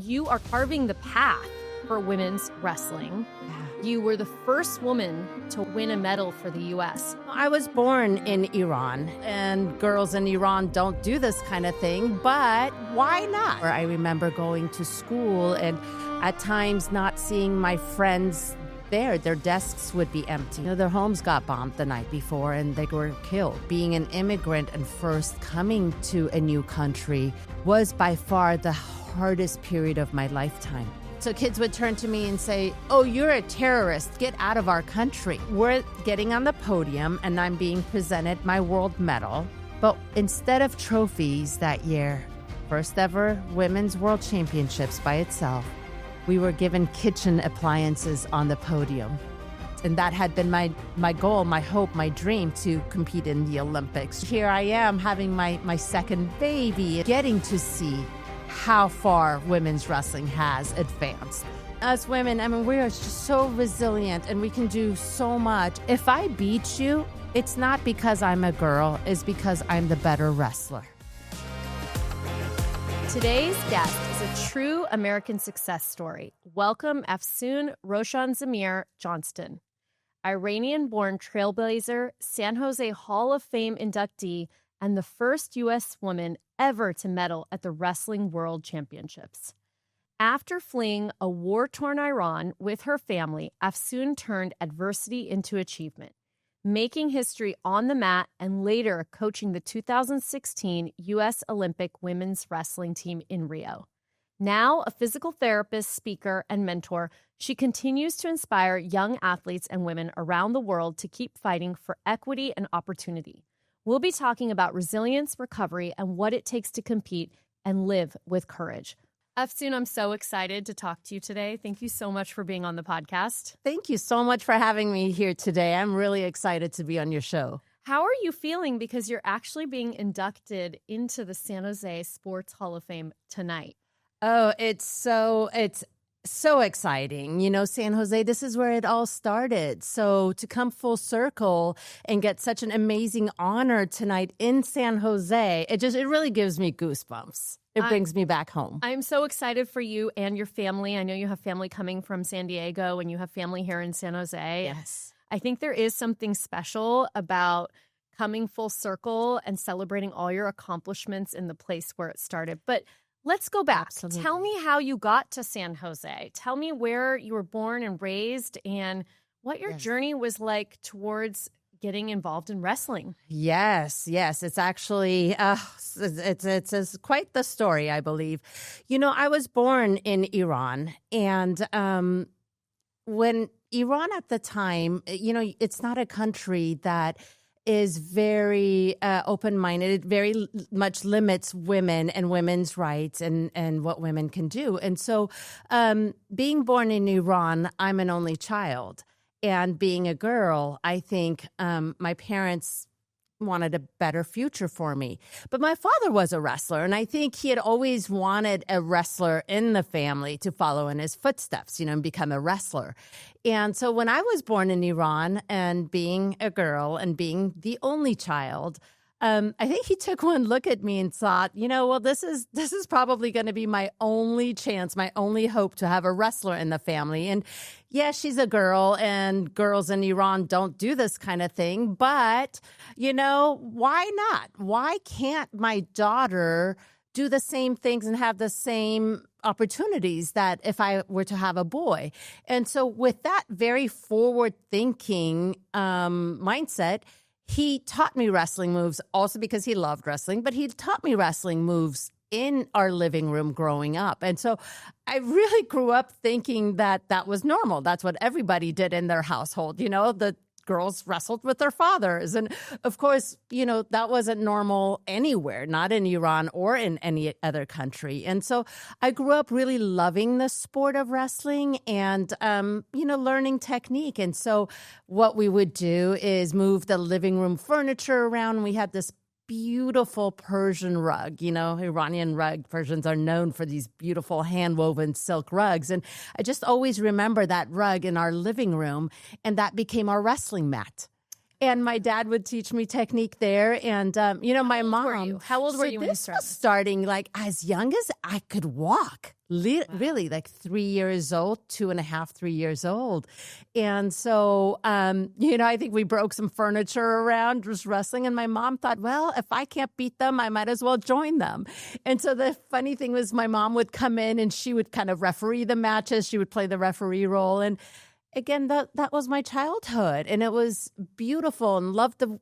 you are carving the path for women's wrestling. You were the first woman to win a medal for the U.S. I was born in Iran, and girls in Iran don't do this kind of thing, but why not? I remember going to school and at times not seeing my friends there. Their desks would be empty. Their homes got bombed the night before and they were killed. Being an immigrant and first coming to a new country was by far the hardest period of my lifetime. So kids would turn to me and say, "Oh, you're a terrorist. Get out of our country." We're getting on the podium and I'm being presented my world medal. But instead of trophies that year, first ever Women's World Championships by itself, we were given kitchen appliances on the podium. And that had been my goal, my hope, my dream to compete in the Olympics. Here I am having my second baby, getting to see how far women's wrestling has advanced. As women, we are just so resilient and we can do so much. If I beat you, it's not because I'm a girl, it's because I'm the better wrestler. Today's guest is a true American success story. Welcome, Afsoon Johnston. Iranian-born trailblazer, San Jose Hall of Fame inductee, and the first U.S. woman ever to medal at the Wrestling World Championships. After fleeing a war-torn Iran with her family, Afsoon turned adversity into achievement, making history on the mat and later coaching the 2016 U.S. Olympic women's wrestling team in Rio. Now a physical therapist, speaker, and mentor, she continues to inspire young athletes and women around the world to keep fighting for equity and opportunity. We'll be talking about resilience, recovery, and what it takes to compete and live with courage. Afsoon, I'm so excited to talk to you today. Thank you so much for being on the podcast. Thank you so much for having me here today. I'm really excited to be on your show. How are you feeling? Because you're actually being inducted into the San Jose Sports Hall of Fame tonight. Oh, it's so exciting. San Jose, this is where it all started. So to come full circle and get such an amazing honor tonight in San Jose, it really gives me goosebumps. It brings me back home. I'm so excited for you and your family. I know you have family coming from San Diego and you have family here in San Jose. Yes. I think there is something special about coming full circle and celebrating all your accomplishments in the place where it started. But let's go back. Absolutely. Tell me how you got to San Jose. Tell me where you were born and raised and what your journey was like towards getting involved in wrestling. Yes. It's actually, it's quite the story, I believe. I was born in Iran, and when Iran at the time, it's not a country that is very open-minded. It very much limits women and women's rights and what women can do. And so being born in Iran, I'm an only child. And being a girl, I think my parents wanted a better future for me. But my father was a wrestler, and I think he had always wanted a wrestler in the family to follow in his footsteps, and become a wrestler. And so when I was born in Iran and being a girl and being the only child, I think he took one look at me and thought, well, this is probably going to be my only chance, my only hope to have a wrestler in the family. And yeah, she's a girl and girls in Iran don't do this kind of thing. But, why not? Why can't my daughter do the same things and have the same opportunities that if I were to have a boy? And so with that very forward-thinking mindset, he taught me wrestling moves also because he loved wrestling, but he taught me wrestling moves in our living room growing up. And so I really grew up thinking that was normal. That's what everybody did in their household. The girls wrestled with their fathers. And of course, that wasn't normal anywhere, not in Iran or in any other country. And so I grew up really loving the sport of wrestling and, learning technique. And so what we would do is move the living room furniture around. We had this beautiful Persian rug. Iranian rug. Persians are known for these beautiful hand-woven silk rugs. And I just always remember that rug in our living room, and that became our wrestling mat. And my dad would teach me technique there. And, my mom. How old were you when you This started? was starting as young as I could walk. really like 3 years old, 2.5, 3 years old. And so, I think we broke some furniture around just wrestling. And my mom thought, well, if I can't beat them, I might as well join them. And so the funny thing was my mom would come in and she would kind of referee the matches. She would play the referee role. And again, that was my childhood. And it was beautiful and loved the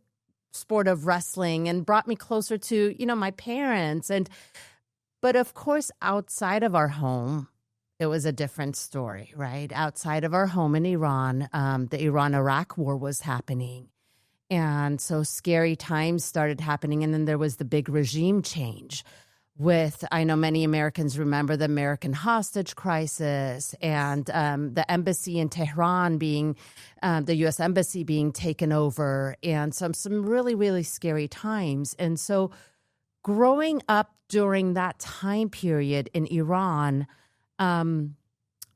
sport of wrestling and brought me closer to, my parents. But of course, outside of our home, it was a different story, right? Outside of our home in Iran, the Iran-Iraq war was happening. And so scary times started happening. And then there was the big regime change I know many Americans remember the American hostage crisis and the embassy in Tehran the U.S. embassy being taken over, and some really, really scary times. And so growing up during that time period in Iran, I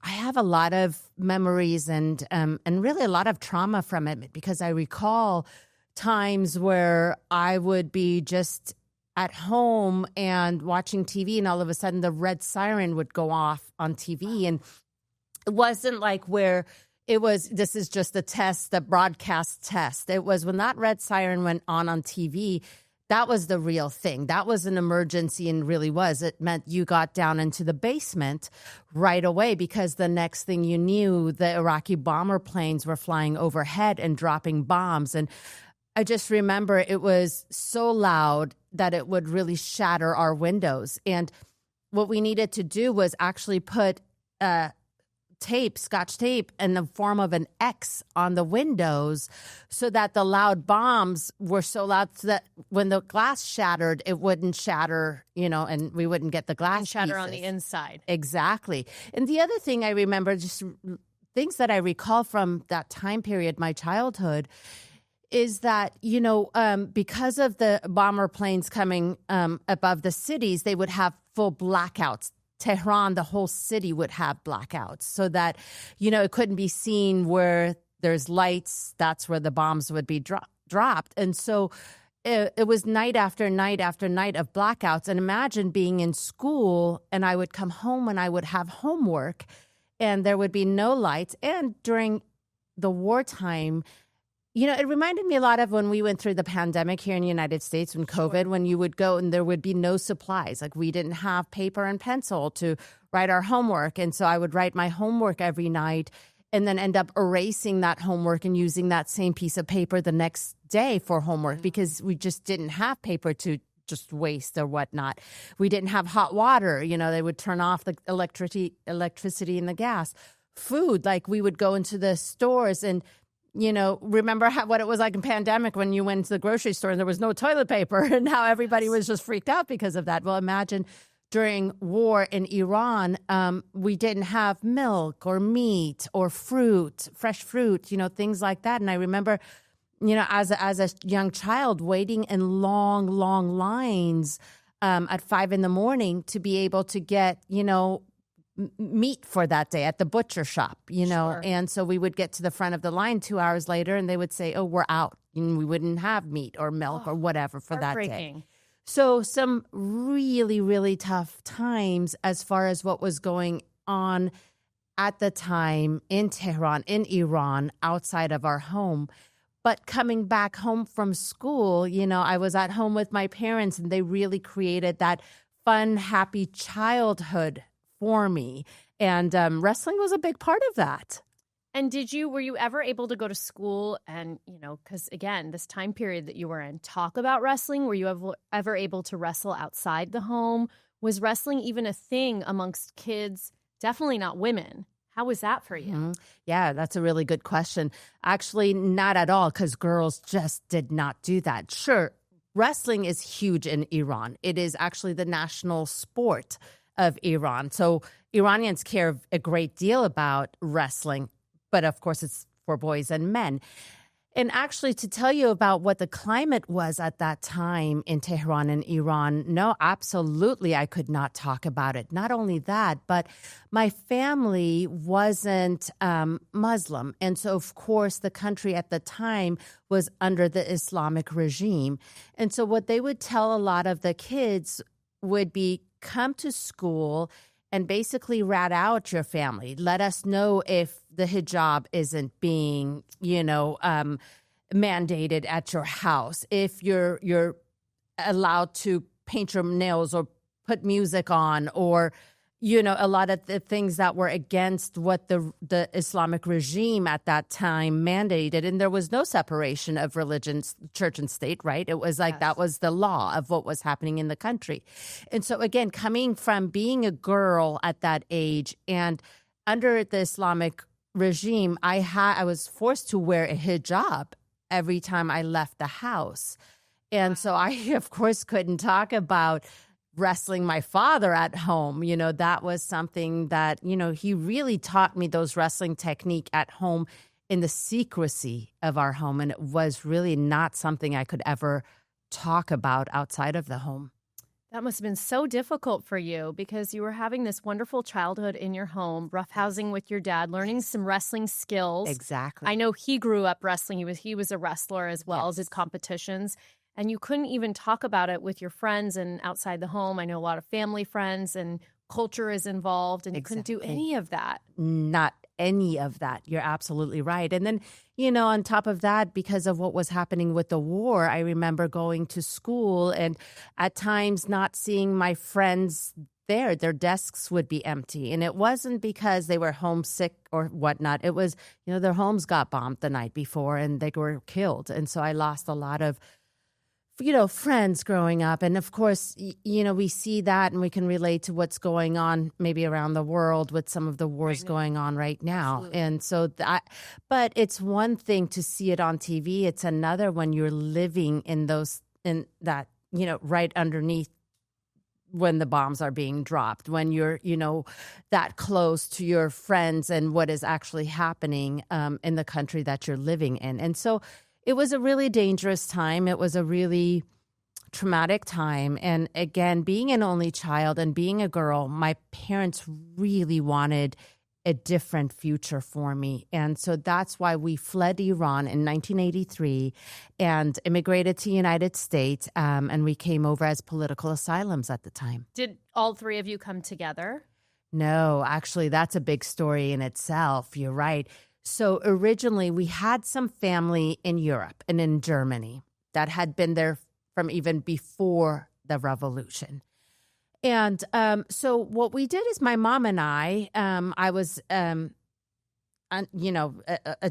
have a lot of memories and really a lot of trauma from it, because I recall times where I would be just at home and watching TV, and all of a sudden the red siren would go off on TV. And it wasn't like where it was, this is just a test, the broadcast test. It was when that red siren went on TV, that was the real thing. That was an emergency, and really was. It meant you got down into the basement right away, because the next thing you knew, the Iraqi bomber planes were flying overhead and dropping bombs. And I just remember it was so loud that it would really shatter our windows. And what we needed to do was actually put Scotch tape in the form of an X on the windows, so that the loud bombs were so loud so that when the glass shattered, it wouldn't shatter, and we wouldn't get the glass shatter pieces on the inside. Exactly. And the other thing I remember, just things that I recall from that time period, my childhood, is that, because of the bomber planes coming above the cities, they would have full blackouts. Tehran, the whole city would have blackouts, so that, it couldn't be seen where there's lights. That's where the bombs would be dropped. And so it was night after night after night of blackouts. And imagine being in school, and I would come home and I would have homework, and there would be no lights. And during the wartime, it reminded me a lot of when we went through the pandemic here in the United States, when COVID, when you would go and there would be no supplies. Like, we didn't have paper and pencil to write our homework. And so I would write my homework every night and then end up erasing that homework and using that same piece of paper the next day for homework, because we just didn't have paper to just waste or whatnot. We didn't have hot water. They would turn off the electricity and the gas. Food, like, we would go into the stores and remember what it was like in pandemic when you went to the grocery store and there was no toilet paper, and how everybody was just freaked out because of that. Well, imagine during war in Iran, we didn't have milk or meat or fruit, fresh fruit, things like that. And I remember, as a young child, waiting in long, long lines at 5 a.m. to be able to get, meat for that day at the butcher shop, Sure. And so we would get to the front of the line 2 hours later, and they would say, oh, we're out. And we wouldn't have meat or milk or whatever for that day. So some really, really tough times as far as what was going on at the time in Tehran, in Iran, outside of our home. But coming back home from school, I was at home with my parents, and they really created that fun, happy childhood for me. And wrestling was a big part of that. And were you ever able to go to school and, because again, this time period that you were in, talk about wrestling? Were you ever able to wrestle outside the home? Was wrestling even a thing amongst kids? Definitely not women. How was that for you? Mm-hmm. Yeah, that's a really good question. Actually, not at all, because girls just did not do that. Sure, wrestling is huge in Iran. It is actually the national sport of Iran. So Iranians care a great deal about wrestling, but of course it's for boys and men. And actually, to tell you about what the climate was at that time in Tehran and Iran, no, absolutely, I could not talk about it. Not only that, but my family wasn't Muslim. And so, of course, the country at the time was under the Islamic regime. And so what they would tell a lot of the kids would be, come to school and basically rat out your family. Let us know if the hijab isn't being, mandated at your house, if you're allowed to paint your nails or put music on, or a lot of the things that were against what the Islamic regime at that time mandated. And there was no separation of religions, church and state, right? It was like that was the law of what was happening in the country. And so again, coming from being a girl at that age and under the Islamic regime, I was forced to wear a hijab every time I left the house. And so I, of course, couldn't talk about wrestling my father at home. That was something that, he really taught me those wrestling technique at home in the secrecy of our home. And it was really not something I could ever talk about outside of the home. That must have been so difficult for you because you were having this wonderful childhood in your home, roughhousing with your dad, learning some wrestling skills. Exactly. I know he grew up wrestling. He was a wrestler as well, did competitions. And you couldn't even talk about it with your friends and outside the home. I know a lot of family friends and culture is involved, and you couldn't do any of that. Not any of that. You're absolutely right. And then, on top of that, because of what was happening with the war, I remember going to school and at times not seeing my friends there. Their desks would be empty. And it wasn't because they were homesick or whatnot. It was, their homes got bombed the night before and they were killed. And so I lost a lot of friends growing up. And of course, we see that and we can relate to what's going on maybe around the world with some of the wars going on right now. Absolutely. And so but it's one thing to see it on TV. It's another when you're living in that, right underneath when the bombs are being dropped, when you're, that close to your friends and what is actually happening in the country that you're living in. And so it was a really dangerous time. It was a really traumatic time. And again, being an only child and being a girl, my parents really wanted a different future for me. And so that's why we fled Iran in 1983 and immigrated to the United States. And we came over as political asylums at the time. Did all three of you come together? No, actually, that's a big story in itself. You're right. So originally, we had some family in Europe and in Germany that had been there from even before the revolution. And so what we did is my mom and I was, a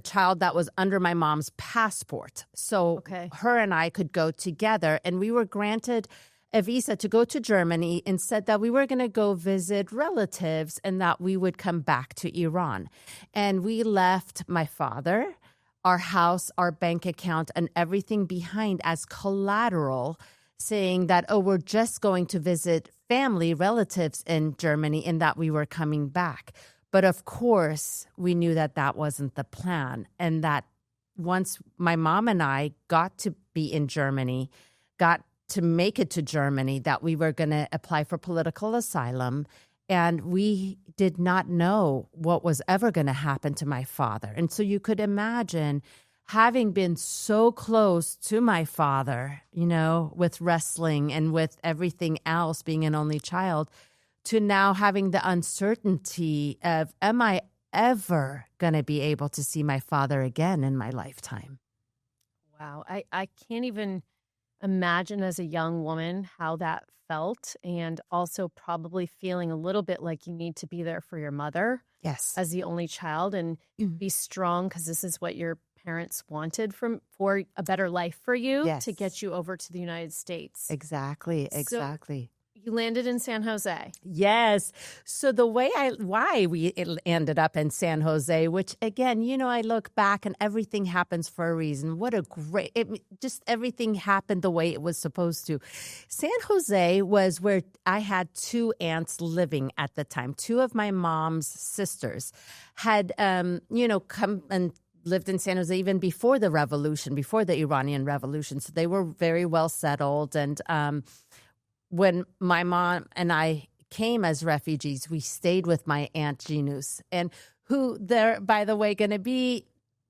child that was under my mom's passport. So her and I could go together, and we were granted a visa to go to Germany and said that we were going to go visit relatives and that we would come back to Iran. And we left my father, our house, our bank account, and everything behind as collateral, saying that, we're just going to visit family, relatives in Germany and that we were coming back. But of course, we knew that that wasn't the plan. And that once my mom and I got to be in Germany, got to make it to Germany, that we were going to apply for political asylum. And we did not know what was ever going to happen to my father. And so you could imagine having been so close to my father, with wrestling and with everything else, being an only child, to now having the uncertainty of, am I ever going to be able to see my father again in my lifetime? Wow. I can't even imagine as a young woman how that felt, and also probably feeling a little bit like you need to be there for your mother. Yes. As the only child, and be strong, because this is what your parents wanted for a better life for you. Yes. To get you over to the United States. Exactly. So you landed in San Jose. Yes. So why we ended up in San Jose, which again, I look back and everything happens for a reason. Just everything happened the way it was supposed to. San Jose was where I had two aunts living at the time. Two of my mom's sisters had, come and lived in San Jose even before the revolution, before the Iranian revolution. So they were very well settled. And, when my mom and I came as refugees, we stayed with my Aunt Ginus, and who they're, by the way, going to be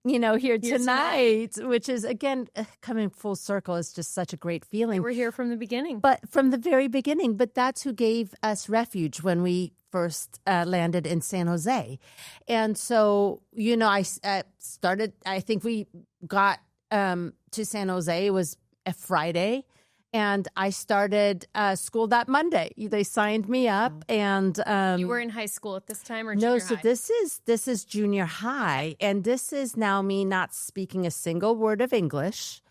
here tonight, which is, again, coming full circle is just such a great feeling. We're here from the beginning. But from the very beginning. But that's who gave us refuge when we first landed in San Jose. And so, I think we got to San Jose. It was a Friday. And I started school that Monday. They signed me up, and you were in high school at this time, or no? Junior So high? this is junior high, and this is now me not speaking a single word of English.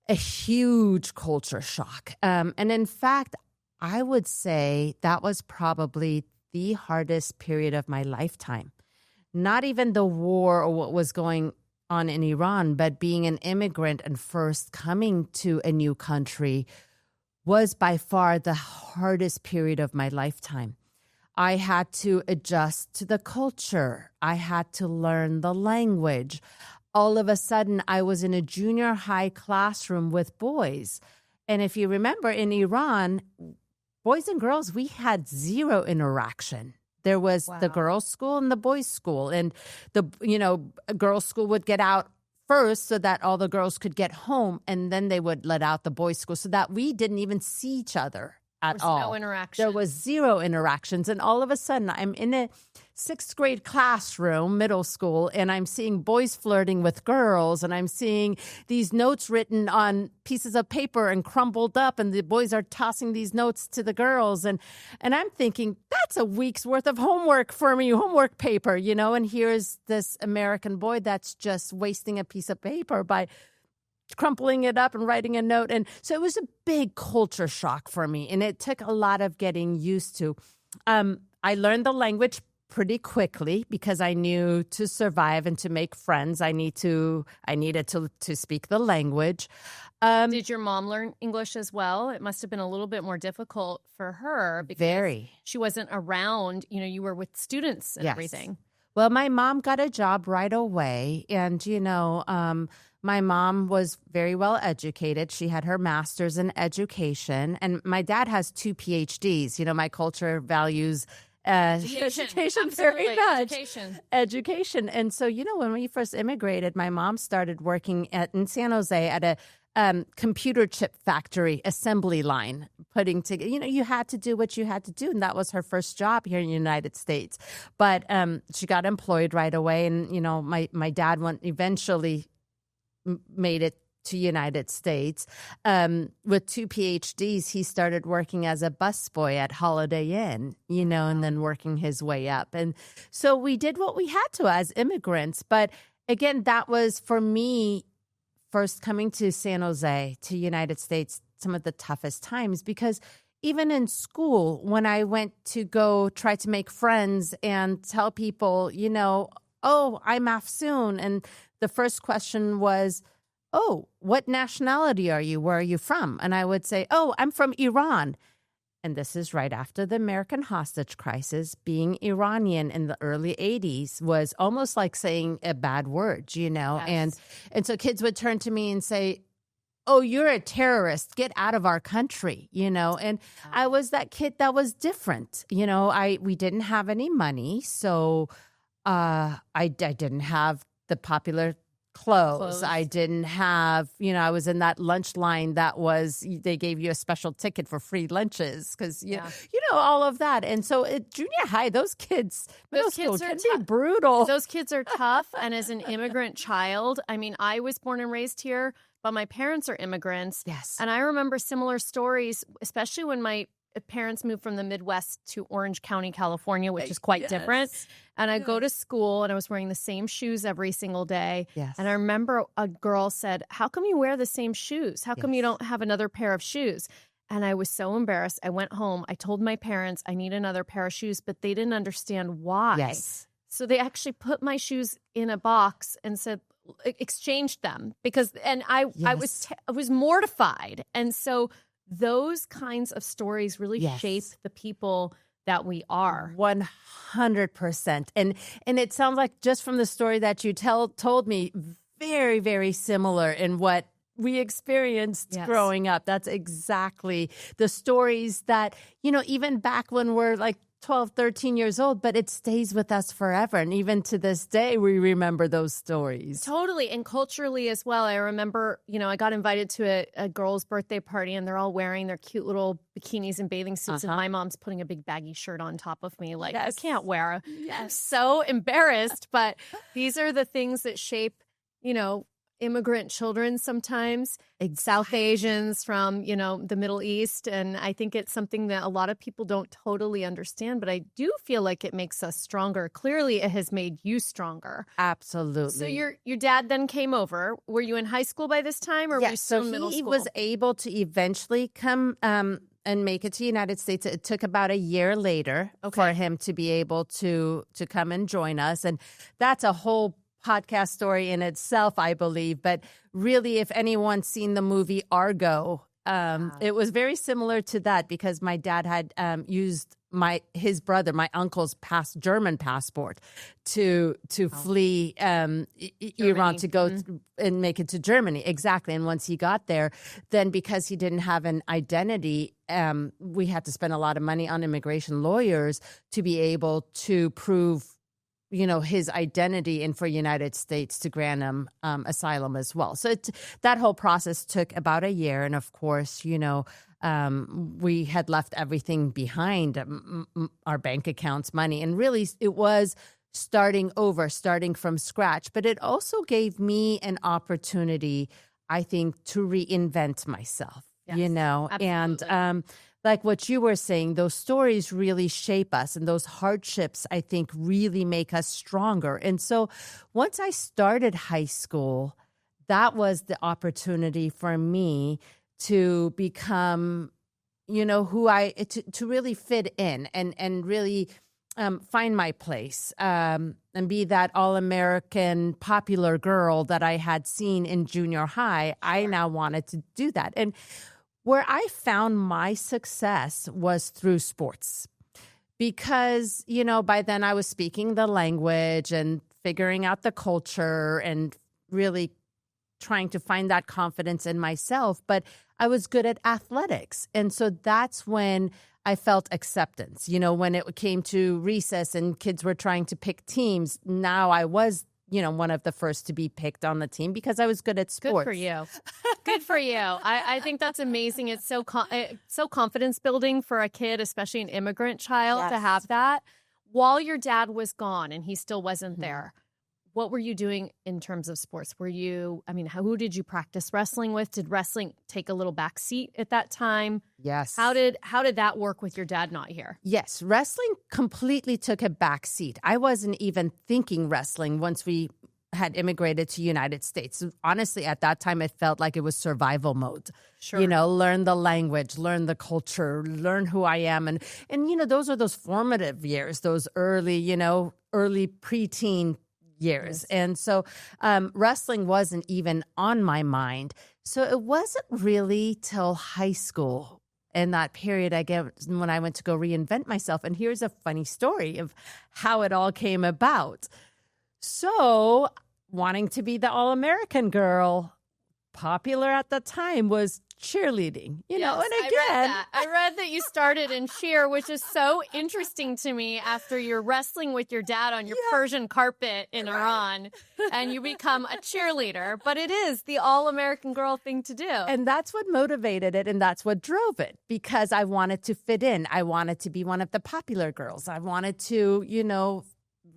A huge culture shock, and in fact, I would say that was probably the hardest period of my lifetime. Not even the war or what was going on in Iran, but being an immigrant and first coming to a new country was by far the hardest period of my lifetime. I had to adjust to the culture. I had to learn the language. All of a sudden, I was in a junior high classroom with boys. And if you remember, in Iran, boys and girls, we had zero interaction. There was the girls' school and the boys' school. And a girls' school would get out first so that all the girls could get home. And then they would let out the boys' school so that we didn't even see each other at all. No interaction. There was zero interactions. And all of a sudden, I'm in a 6th grade classroom, middle school, and I'm seeing boys flirting with girls, and I'm seeing these notes written on pieces of paper and crumbled up, and the boys are tossing these notes to the girls. And I'm thinking, that's a week's worth of homework for me, homework paper, and here's this American boy that's just wasting a piece of paper by crumpling it up and writing a note. And so it was a big culture shock for me, and it took a lot of getting used to. I learned the language pretty quickly because I knew to survive and to make friends, I needed to speak the language. Did your mom learn English as well? It must have been a little bit more difficult for her because she wasn't around. You were with students and everything. Well, my mom got a job right away, and my mom was very well educated. She had her master's in education, and my dad has 2 PhDs. My culture values education very much. Education. And so, when we first immigrated, my mom started working in San Jose at a computer chip factory assembly line, putting together, you had to do what you had to do. And that was her first job here in the United States. But she got employed right away. And, my dad eventually made it to United States. With 2 PhDs, he started working as a busboy at Holiday Inn, and then working his way up. And so we did what we had to as immigrants. But again, that was, for me, first coming to San Jose, to United States, some of the toughest times, because even in school, when I went to go try to make friends and tell people, oh, I'm Afsoon. And the first question was, oh, what nationality are you? Where are you from? And I would say, oh, I'm from Iran. And this is right after the American hostage crisis. Being Iranian in the early 80s was almost like saying a bad word, Yes. And so kids would turn to me and say, oh, you're a terrorist. Get out of our country, And I was that kid that was different. We didn't have any money. So I didn't have the popular clothes. I didn't have, I was in that lunch line they gave you a special ticket for free lunches because, all of that. And so at junior high, those kids can be brutal. Those kids are tough. And as an immigrant child, I was born and raised here, but my parents are immigrants. Yes. And I remember similar stories, especially when my parents moved from the Midwest to Orange County, California, which is quite different. And I go to school and I was wearing the same shoes every single day. Yes. And I remember a girl said, how come you wear the same shoes? How come you don't have another pair of shoes? And I was so embarrassed. I went home. I told my parents I need another pair of shoes, but they didn't understand why. Yes. So they actually put my shoes in a box and said, exchanged them I was mortified. And so those kinds of stories really shape the people that we are. 100%. And it sounds like, just from the story that you told me, very, very similar in what we experienced growing up. That's exactly the stories that, even back when we're like 12, 13 years old, but it stays with us forever. And even to this day, we remember those stories. Totally. And culturally as well. I remember, I got invited to a girl's birthday party and they're all wearing their cute little bikinis and bathing suits. And my mom's putting a big baggy shirt on top of me. Like, I can't wear. I'm so embarrassed. But these are the things that shape, immigrant children sometimes, South Asians from, the Middle East. And I think it's something that a lot of people don't totally understand, but I do feel like it makes us stronger. Clearly, it has made you stronger. Absolutely. So your dad then came over. Were you in high school by this time or were you still in middle school? He was able to eventually come and make it to the United States. It took about a year later for him to be able to come and join us. And that's a whole podcast story in itself, I believe. But really, if anyone's seen the movie Argo, it was very similar to that because my dad had used his brother, my uncle's German passport to flee Iran to go and make it to Germany. Exactly. And once he got there, then because he didn't have an identity, we had to spend a lot of money on immigration lawyers to be able to prove his identity and for United States to grant him asylum as well. So that whole process took about a year. And of course, we had left everything behind, our bank accounts, money. And really, it was starting from scratch. But it also gave me an opportunity, I think, to reinvent myself, Absolutely. And like what you were saying, those stories really shape us and those hardships, I think, really make us stronger. And so once I started high school, that was the opportunity for me to become, to really fit in and really find my place and be that all-American popular girl that I had seen in junior high. Sure. I now wanted to do that. And where I found my success was through sports because, by then I was speaking the language and figuring out the culture and really trying to find that confidence in myself. But I was good at athletics. And so that's when I felt acceptance. When it came to recess and kids were trying to pick teams, now I was one of the first to be picked on the team because I was good at sports. Good for you. Good for you. I think that's amazing. It's so confidence building for a kid, especially an immigrant child, to have that. While your dad was gone and he still wasn't there, what were you doing in terms of sports? Who did you practice wrestling with? Did wrestling take a little back seat at that time? Yes. How did that work with your dad not here? Yes, wrestling completely took a back seat. I wasn't even thinking wrestling once we had immigrated to United States. Honestly, at that time, it felt like it was survival mode. Sure. Learn the language, learn the culture, learn who I am. And those are those formative years, those early preteen years. Yes. And so wrestling wasn't even on my mind. So it wasn't really till high school in that period when I went to go reinvent myself. And here's a funny story of how it all came about. So wanting to be the all-American girl, popular at the time was cheerleading, and again. I read that you started in cheer, which is so interesting to me after you're wrestling with your dad on your Persian carpet in Iran and you become a cheerleader. But it is the all-American girl thing to do. And that's what motivated it and that's what drove it because I wanted to fit in. I wanted to be one of the popular girls. I wanted to,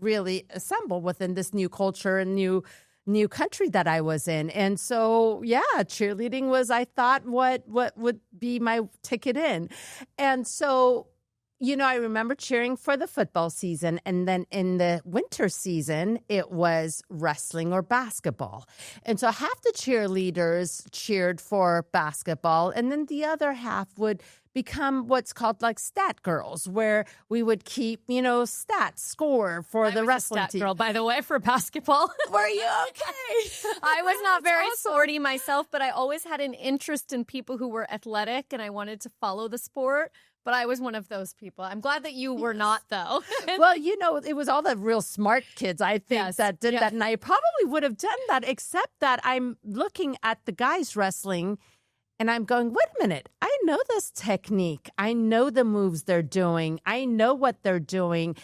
really assemble within this new culture and new country that I was in. And so, cheerleading was, I thought, what would be my ticket in. And so, I remember cheering for the football season. And then in the winter season, it was wrestling or basketball. And so half the cheerleaders cheered for basketball. And then the other half would become what's called like stat girls, where we would keep, stats, score for the wrestling stat team. Girl, by the way, for basketball. Were you okay? I was not very sporty myself, but I always had an interest in people who were athletic and I wanted to follow the sport. But I was one of those people. I'm glad that you were not, though. Well, it was all the real smart kids, I think, that did that. And I probably would have done that, except that I'm looking at the guys wrestling And I'm going, wait a minute, I know this technique. I know the moves they're doing. I know what they're doing.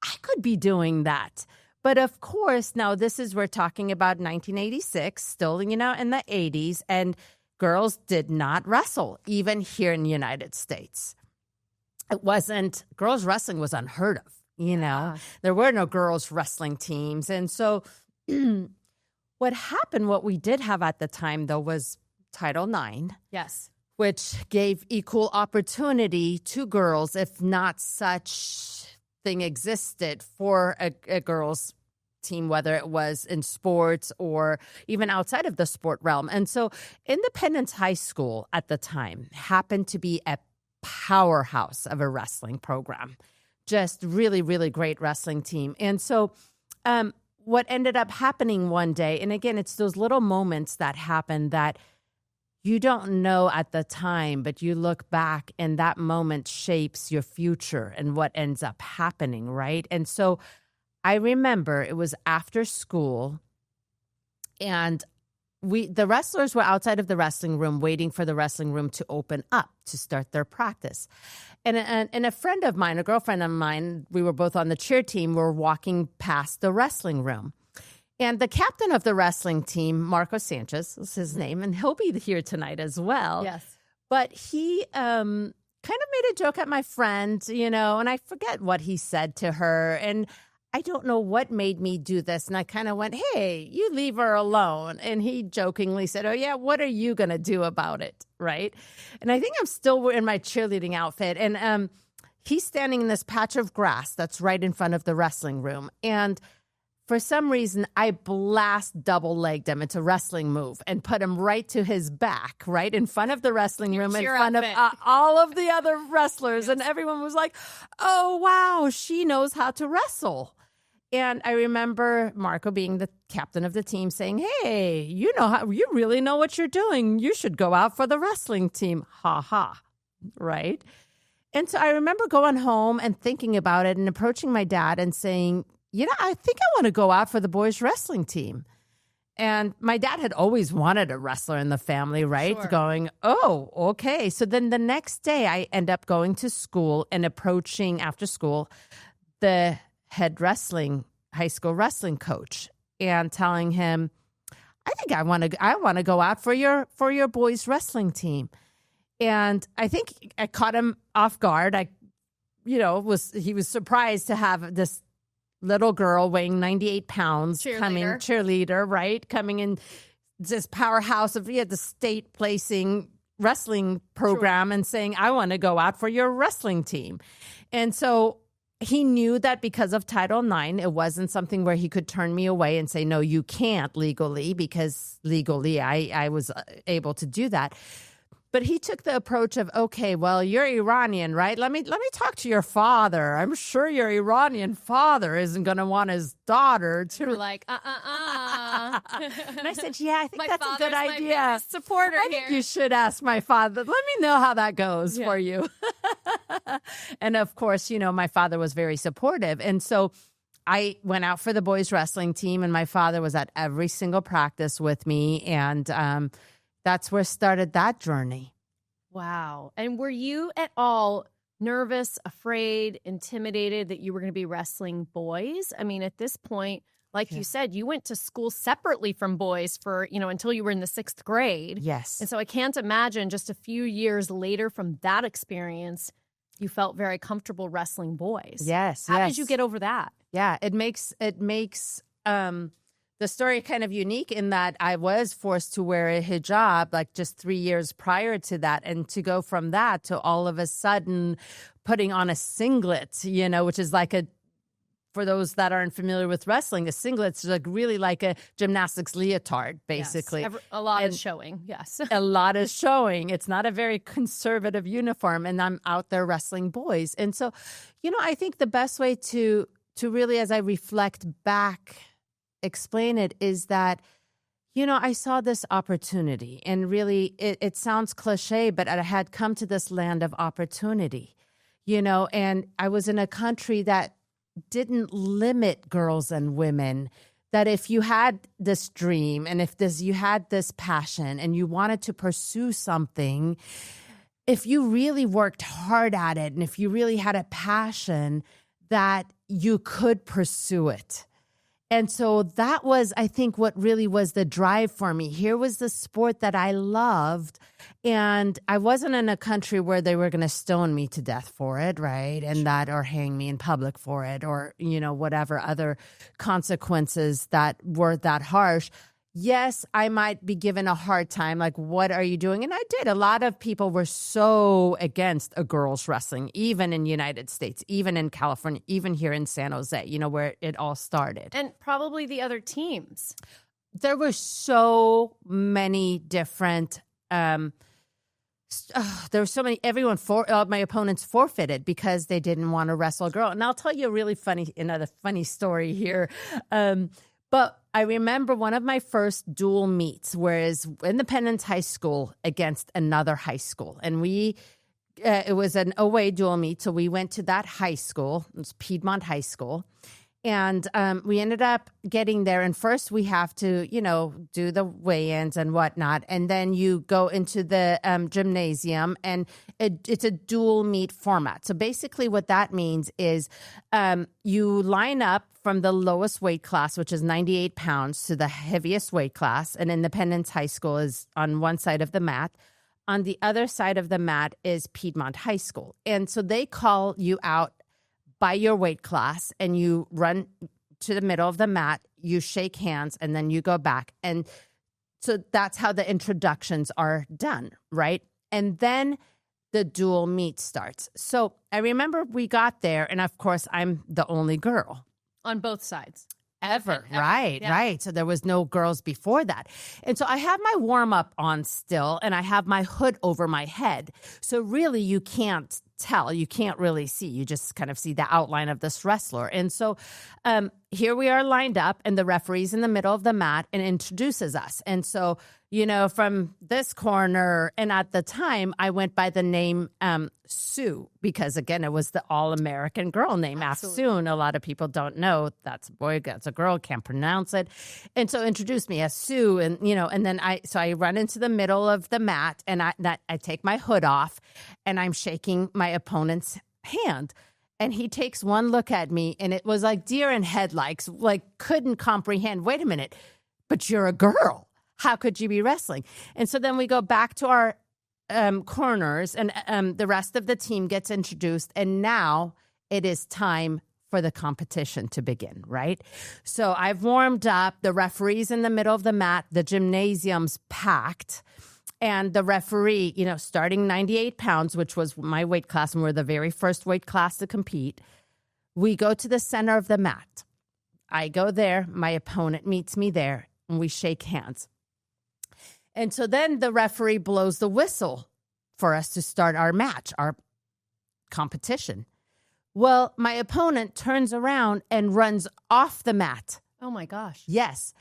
I could be doing that. But of course, now we're talking about 1986, still, in the 80s, and girls did not wrestle, even here in the United States. Girls wrestling was unheard of, There were no girls wrestling teams. And so what we did have at the time, though, was Title IX. Yes. Which gave equal opportunity to girls, if not such thing existed for a girls' team, whether it was in sports or even outside of the sport realm. And so Independence High School at the time happened to be a powerhouse of a wrestling program. Just really, really great wrestling team. And so what ended up happening one day, and again, it's those little moments that happen that you don't know at the time, but you look back and that moment shapes your future and what ends up happening, right? And so I remember it was after school and the wrestlers were outside of the wrestling room waiting for the wrestling room to open up to start their practice. And a friend of mine, a girlfriend of mine, we were both on the cheer team, were walking past the wrestling room. And the captain of the wrestling team, Marco Sanchez, is his name, and he'll be here tonight as well. Yes. But he kind of made a joke at my friend, and I forget what he said to her. And I don't know what made me do this. And I kind of went, hey, you leave her alone. And he jokingly said, oh, yeah, what are you going to do about it? Right. And I think I'm still in my cheerleading outfit. And he's standing in this patch of grass that's right in front of the wrestling room. And for some reason, I double-legged him. It's a wrestling move and put him right to his back, right in front of the wrestling room, in front of all of the other wrestlers. And everyone was like, oh, wow, she knows how to wrestle. And I remember Marco being the captain of the team saying, hey, you really know what you're doing. You should go out for the wrestling team. Ha ha. Right. And so I remember going home and thinking about it and approaching my dad and saying, I think I want to go out for the boys wrestling team. And my dad had always wanted a wrestler in the family, right? Sure. Going, oh, okay. So then the next day I end up going to school and approaching after school the head high school wrestling coach and telling him, I think I want to go out for your boys wrestling team. And I think I caught him off guard. He was surprised to have this little girl weighing 98 pounds cheerleader, right? Coming in this powerhouse of the state placing wrestling program. Sure. And saying, I want to go out for your wrestling team. And so he knew that because of Title IX, it wasn't something where he could turn me away and say, no, you can't legally, because legally I was able to do that. But he took the approach of, okay, well, you're Iranian, right? Let me talk to your father. I'm sure your Iranian father isn't going to want his daughter to. You're like, And I said, yeah, I think that's a good idea. My supporter I think you should ask my father. Let me know how that goes for you. And of course, my father was very supportive. And so I went out for the boys wrestling team, and my father was at every single practice with me. And that's where started that journey. Wow. And were you at all nervous, afraid, intimidated that you were going to be wrestling boys? I mean, at this point, like you said, you went to school separately from boys for, until you were in the 6th grade. Yes. And so I can't imagine just a few years later from that experience, you felt very comfortable wrestling boys. Yes. How did you get over that? Yeah, it makes the story kind of unique in that I was forced to wear a hijab like just 3 years prior to that. And to go from that to all of a sudden putting on a singlet, which is like for those that aren't familiar with wrestling, a singlet is really like a gymnastics leotard, basically. Yes. A lot is showing, yes. A lot is showing. It's not a very conservative uniform, and I'm out there wrestling boys. And so, I think the best way to really, as I reflect back, explain it is that, I saw this opportunity, and really it sounds cliche, but I had come to this land of opportunity, and I was in a country that didn't limit girls and women that if you had this dream and you had this passion and you wanted to pursue something, if you really worked hard at it and if you really had a passion, that you could pursue it. And so that was, I think, what really was the drive for me. Here was the sport that I loved, and I wasn't in a country where they were going to stone me to death for it, right? And or hang me in public for it, or, whatever other consequences that were that harsh. Yes, I might be given a hard time, like, what are you doing? And I did. A lot of people were so against a girls' wrestling, even in the United States, even in California, even here in San Jose, where it all started. And probably the other teams. There were so many different, there were so many, my opponents forfeited because they didn't want to wrestle a girl. And I'll tell you another funny story here. But I remember one of my first dual meets was Independence High School against another high school. And it was an away dual meet. So we went to that high school. It was Piedmont High School. And we ended up getting there. And first we have to, do the weigh-ins and whatnot. And then you go into the gymnasium, and it's a dual meet format. So basically what that means is you line up from the lowest weight class, which is 98 pounds, to the heaviest weight class. And Independence High School is on one side of the mat. On the other side of the mat is Piedmont High School. And so they call you out by your weight class, and you run to the middle of the mat, you shake hands, and then you go back. And so that's how the introductions are done, right? And then the dual meet starts. So I remember we got there, and of course, I'm the only girl. On both sides. Ever. Right. So there was no girls before that. And so I have my warm-up on still, and I have my hood over my head. So really you can't tell. You can't really see. You just kind of see the outline of this wrestler. And so here we are lined up, and the referee's in the middle of the mat and introduces us. And so, from this corner, and at the time I went by the name Sue, because again, it was the all-American girl name, Afsoon. A lot of people don't know that's a boy, that's a girl, can't pronounce it. And so introduced me as Sue, and and then I run into the middle of the mat, and I take my hood off, and I'm shaking my opponent's hand. And he takes one look at me, and it was like deer in headlights, like couldn't comprehend. Wait a minute, but you're a girl. How could you be wrestling? And so then we go back to our corners, and the rest of the team gets introduced. And now it is time for the competition to begin, right? So I've warmed up. The referee's in the middle of the mat. The gymnasium's packed. And the referee, starting 98 pounds, which was my weight class, and we're the very first weight class to compete, we go to the center of the mat. I go there. My opponent meets me there, and we shake hands. And so then the referee blows the whistle for us to start our match, our competition. Well, my opponent turns around and runs off the mat. Oh, my gosh. Yes.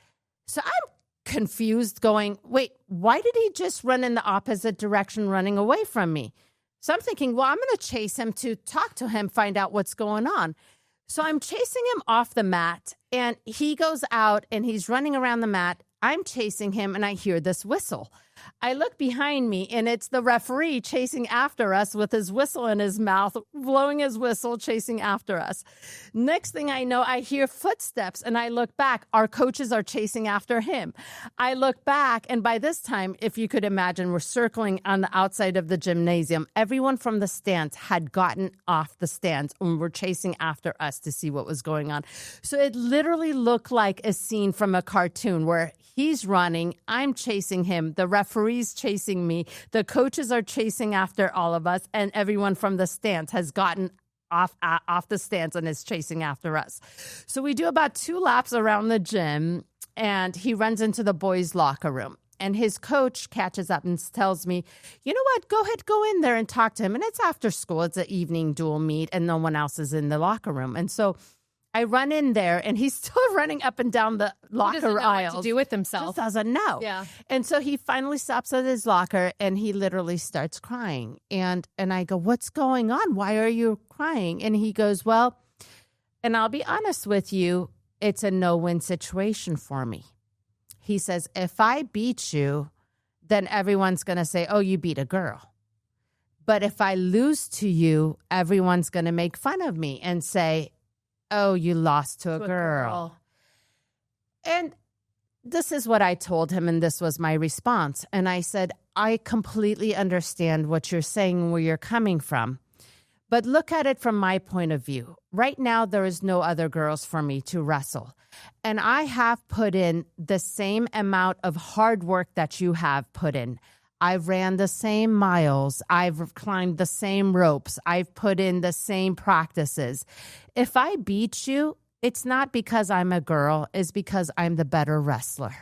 So I'm confused, going, wait, why did he just run in the opposite direction, running away from me? So I'm thinking, well, I'm going to chase him to talk to him, find out what's going on. So I'm chasing him off the mat, and he goes out, and he's running around the mat. I'm chasing him, and I hear this whistle. I look behind me, and it's the referee chasing after us with his whistle in his mouth, blowing his whistle, chasing after us. Next thing I know, I hear footsteps, and I look back. Our coaches are chasing after him. I look back, and by this time, if you could imagine, we're circling on the outside of the gymnasium. Everyone from the stands had gotten off the stands and were chasing after us to see what was going on. So it literally looked like a scene from a cartoon where he's running, I'm chasing him, the referee's chasing me, the coaches are chasing after all of us, and everyone from the stands has gotten off the stands and is chasing after us. So we do about 2 laps around the gym, and he runs into the boys' locker room. And his coach catches up and tells me, you know what, go ahead, go in there and talk to him. And it's after school, it's an evening dual meet, and no one else is in the locker room. And so I run in there, and he's still running up and down the locker aisles. What to do with himself. Just doesn't know. Yeah. And so he finally stops at his locker, and he literally starts crying. And I go, what's going on? Why are you crying? And he goes, well, and I'll be honest with you, it's a no-win situation for me. He says, if I beat you, then everyone's going to say, oh, you beat a girl. But if I lose to you, everyone's going to make fun of me and say, oh, you lost to a girl. And this is what I told him, and this was my response. And I said, I completely understand what you're saying, where you're coming from. But look at it from my point of view. Right now, there is no other girls for me to wrestle. And I have put in the same amount of hard work that you have put in. I've ran the same miles. I've climbed the same ropes. I've put in the same practices. If I beat you, it's not because I'm a girl. It's because I'm the better wrestler.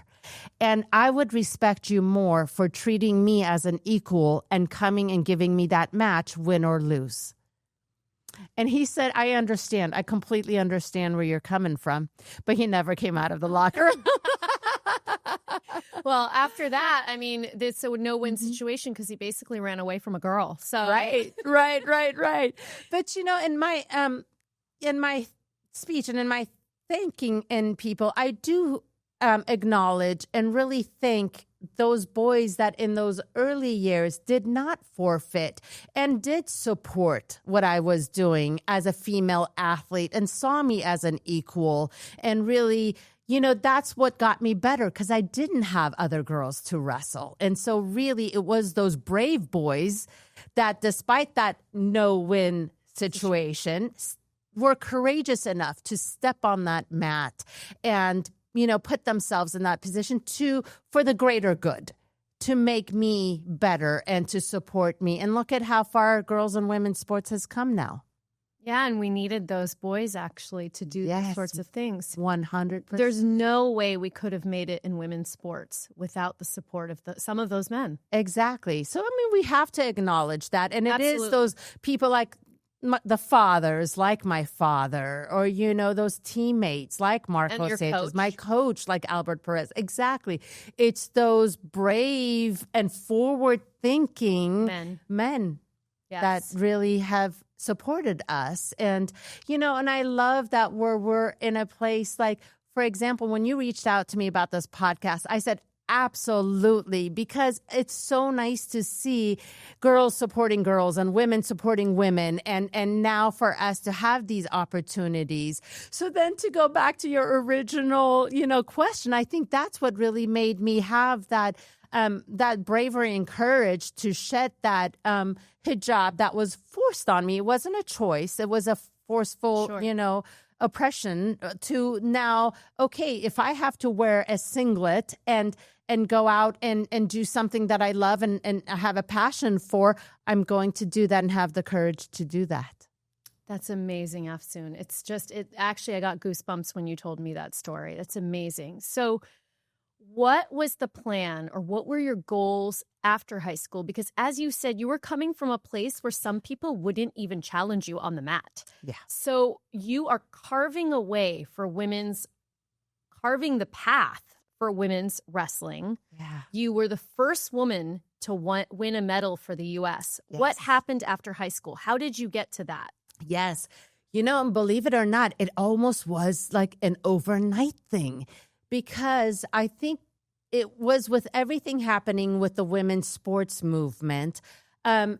And I would respect you more for treating me as an equal and coming and giving me that match, win or lose. And he said, I understand. I completely understand where you're coming from. But he never came out of the locker. Well, after that, I mean, it's a no-win situation because he basically ran away from a girl. So Right. But, you know, in my speech and in my thanking in people, I do acknowledge and really thank those boys that in those early years did not forfeit and did support what I was doing as a female athlete and saw me as an equal. And really, you know, that's what got me better because I didn't have other girls to wrestle. And so really it was those brave boys that despite that no-win situation were courageous enough to step on that mat and, you know, put themselves in that position for the greater good, to make me better and to support me. And look at how far girls and women's sports has come now. Yeah, and we needed those boys actually to do these sorts of things. 100%. There's no way we could have made it in women's sports without the support of some of those men. Exactly. So, I mean, we have to acknowledge that. And it is those people like the fathers, like my father, or, you know, those teammates like Marco Sanchez, my coach like Albert Perez. Exactly. It's those brave and forward-thinking men that really have supported us. And, you know, and I love that we're in a place like, for example, when you reached out to me about this podcast, I said, absolutely, because it's so nice to see girls supporting girls and women supporting women, and now for us to have these opportunities. So then to go back to your original, you know, question, I think that's what really made me have that bravery and courage to shed that hijab that was forced on me. It wasn't a choice. It was a forceful, you know, oppression to now, okay, if I have to wear a singlet and go out and do something that I love and have a passion for, I'm going to do that and have the courage to do that. That's amazing, Afsoon. It's just, actually, I got goosebumps when you told me that story. That's amazing. So what was the plan, or what were your goals after high school? Because as you said, you were coming from a place where some people wouldn't even challenge you on the mat. Yeah. So you are carving the path for women's wrestling. Yeah. You were the first woman to win a medal for the U.S. Yes. What happened after high school? How did you get to that? Yes. You know, and believe it or not, it almost was like an overnight thing, because I think it was with everything happening with the women's sports movement, and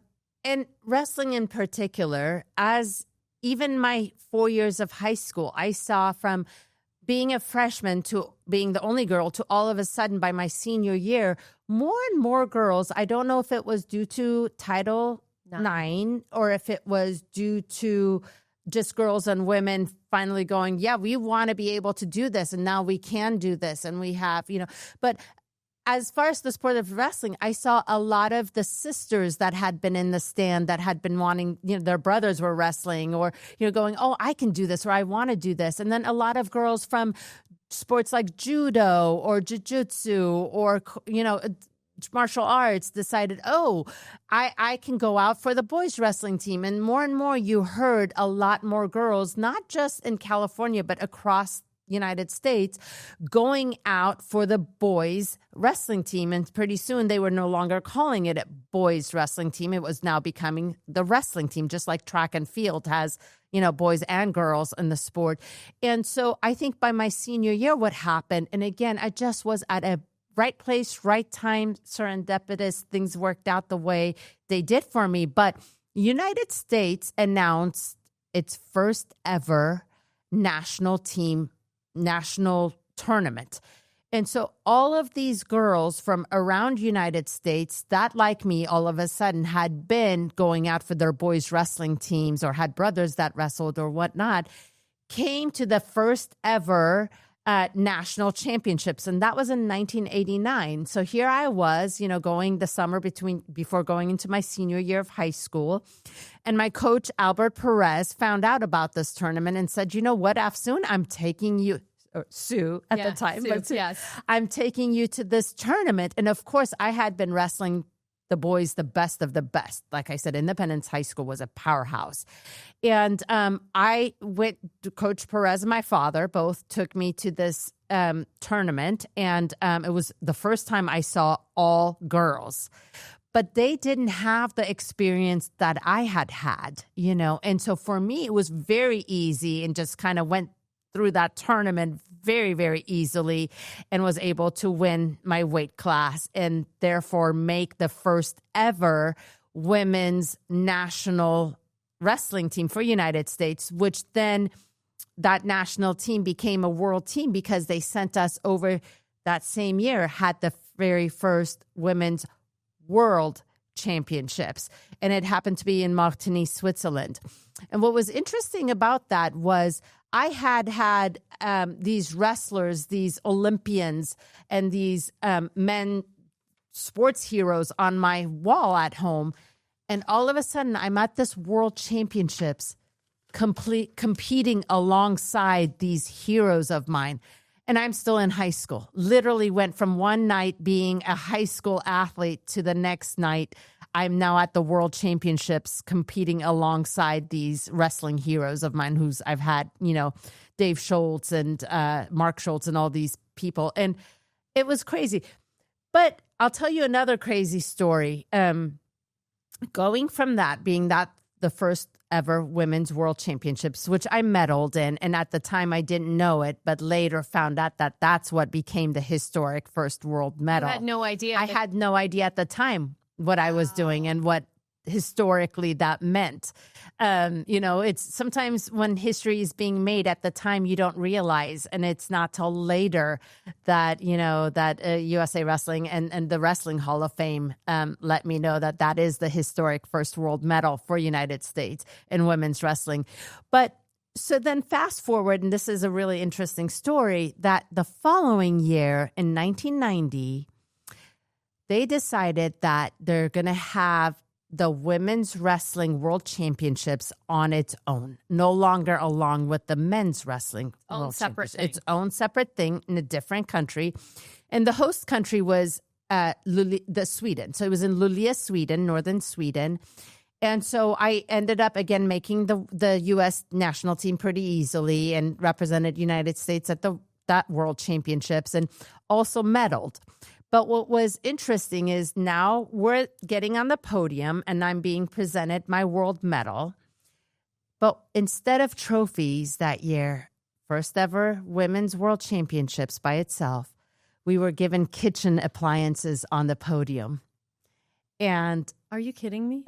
wrestling in particular, as even my 4 years of high school, I saw from being a freshman to being the only girl to all of a sudden by my senior year, more and more girls, I don't know if it was due to Title IX or if it was due to just girls and women finally going, yeah, we want to be able to do this, and now we can do this, and we have, you know. But as far as the sport of wrestling, I saw a lot of the sisters that had been in the stand that had been wanting, you know, their brothers were wrestling, or, you know, going, oh, I can do this, or I want to do this. And then a lot of girls from sports like judo or jiu-jitsu or, you know, martial arts decided, oh, I can go out for the boys wrestling team. And more you heard a lot more girls, not just in California, but across the United States, going out for the boys wrestling team. And pretty soon they were no longer calling it a boys wrestling team. It was now becoming the wrestling team, just like track and field has, boys and girls in the sport. And so I think by my senior year, what happened, and again, I just was at a right place, right time, serendipitous. Things worked out the way they did for me. But United States announced its first ever national tournament. And so all of these girls from around United States that, like me, all of a sudden had been going out for their boys wrestling teams or had brothers that wrestled or whatnot, came to the first ever national championships. And that was in 1989. So here I was, going the summer before going into my senior year of high school. And my coach, Albert Perez, found out about this tournament and said, you know what, Afsoon, I'm taking you. Sue at the time, Sue, yes. I'm taking you to this tournament. And of course, I had been wrestling the boys, the best of the best. Like I said, Independence High School was a powerhouse. And I went to Coach Perez and my father both took me to this tournament. And it was the first time I saw all girls. But they didn't have the experience that I had. And so for me, it was very easy and just kind of went through that tournament very, very easily and was able to win my weight class and therefore make the first ever women's national wrestling team for United States, which then that national team became a world team because they sent us over that same year, had the very first women's world championships. And it happened to be in Martigny, Switzerland. And what was interesting about that was I had these wrestlers, these Olympians, and these men sports heroes on my wall at home. And all of a sudden, I'm at this world championships competing alongside these heroes of mine. And I'm still in high school. Literally went from one night being a high school athlete to the next night I'm now at the World Championships competing alongside these wrestling heroes of mine who's I've had, Dave Schultz and Mark Schultz and all these people. And it was crazy. But I'll tell you another crazy story. Going from that, being that the first ever women's world championships, which I medaled in. And at the time I didn't know it, but later found out that that's what became the historic first world medal. You had no idea. I had no idea at the time what I was doing and what historically that meant. It's sometimes when history is being made at the time, you don't realize. And it's not till later that, that USA Wrestling and the Wrestling Hall of Fame let me know that that is the historic first world medal for United States in women's wrestling. But so then fast forward, and this is a really interesting story, that the following year in 1990, they decided that they're going to have the Women's Wrestling World Championships on its own, no longer along with the Men's Wrestling World separate Championships. thing. Its own separate thing in a different country. And the host country was Sweden. So it was in Luleå, Sweden, northern Sweden. And so I ended up, again, making the U.S. national team pretty easily and represented United States at that World Championships and also medaled. But what was interesting is now we're getting on the podium and I'm being presented my world medal. But instead of trophies that year, first ever women's world championships by itself, we were given kitchen appliances on the podium. And are you kidding me?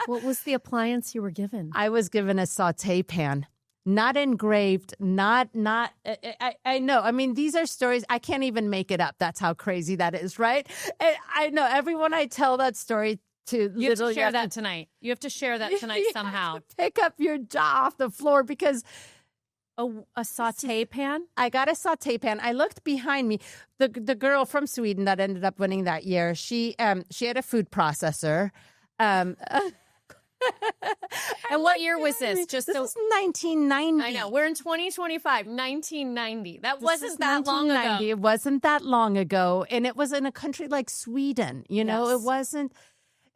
What was the appliance you were given? I was given a saute pan. Not engraved, I know. I mean, these are stories. I can't even make it up. That's how crazy that is, right? And I know everyone I tell that story to. You have to share that tonight. You have to share that tonight somehow. Have to pick up your jaw off the floor because a saute pan? I got a saute pan. I looked behind me. The girl from Sweden that ended up winning that year, she had a food processor. And what year was this? This was 1990. I know. We're in 2025, 1990. That wasn't that long ago. It wasn't that long ago. And it was in a country like Sweden. It wasn't.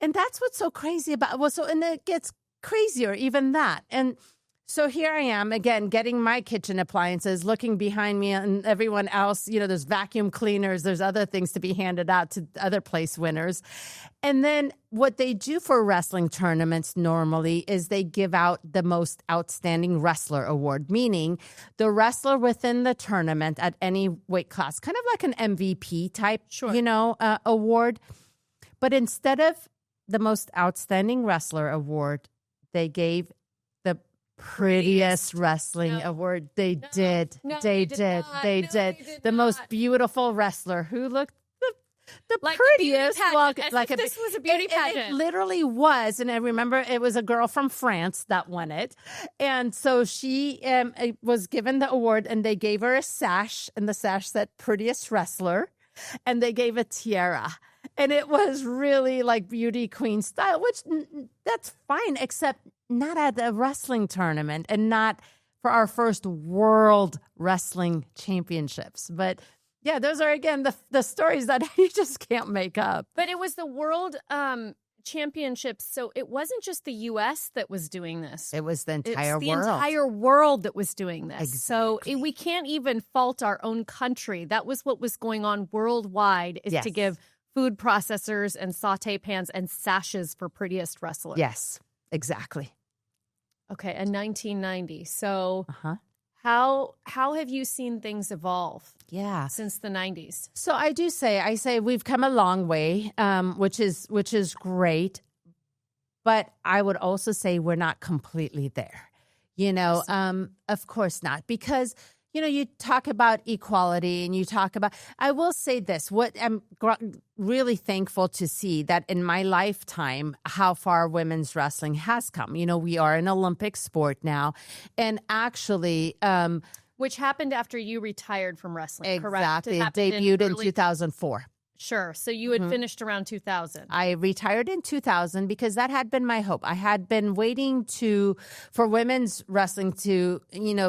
And that's what's so crazy about. And it gets crazier, even that. And So here I am again, getting my kitchen appliances, looking behind me and everyone else, there's vacuum cleaners, there's other things to be handed out to other place winners. And then what they do for wrestling tournaments normally is they give out the most outstanding wrestler award, meaning the wrestler within the tournament at any weight class, kind of like an MVP type, award. But instead of the most outstanding wrestler award, they gave the prettiest wrestling award. They did. The most beautiful wrestler who looked the like prettiest. This was a beauty pageant. It literally was. And I remember it was a girl from France that won it. And so she was given the award, and they gave her a sash, and the sash said prettiest wrestler, and they gave a tiara. And it was really like beauty queen style, which that's fine, except not at a wrestling tournament and not for our first world wrestling championships. But yeah, those are, again, the stories that you just can't make up. But it was the world championships. So it wasn't just the U.S. that was doing this. It was the entire world. The entire world that was doing this. Exactly. So we can't even fault our own country. That was what was going on worldwide, is to give food processors and saute pans and sashes for prettiest wrestlers. Yes, exactly. Okay, and 1990. So how have you seen things evolve since the 90s? So I say we've come a long way, which is great. But I would also say we're not completely there. Of course not, because you talk about equality and you talk about, I will say this, what I'm really thankful to see that in my lifetime, how far women's wrestling has come. We are an Olympic sport now. And actually, which happened after you retired from wrestling, correct? Exactly. It debuted in 2004. Sure. So you had finished around 2000. I retired in 2000 because that had been my hope. I had been waiting for women's wrestling to,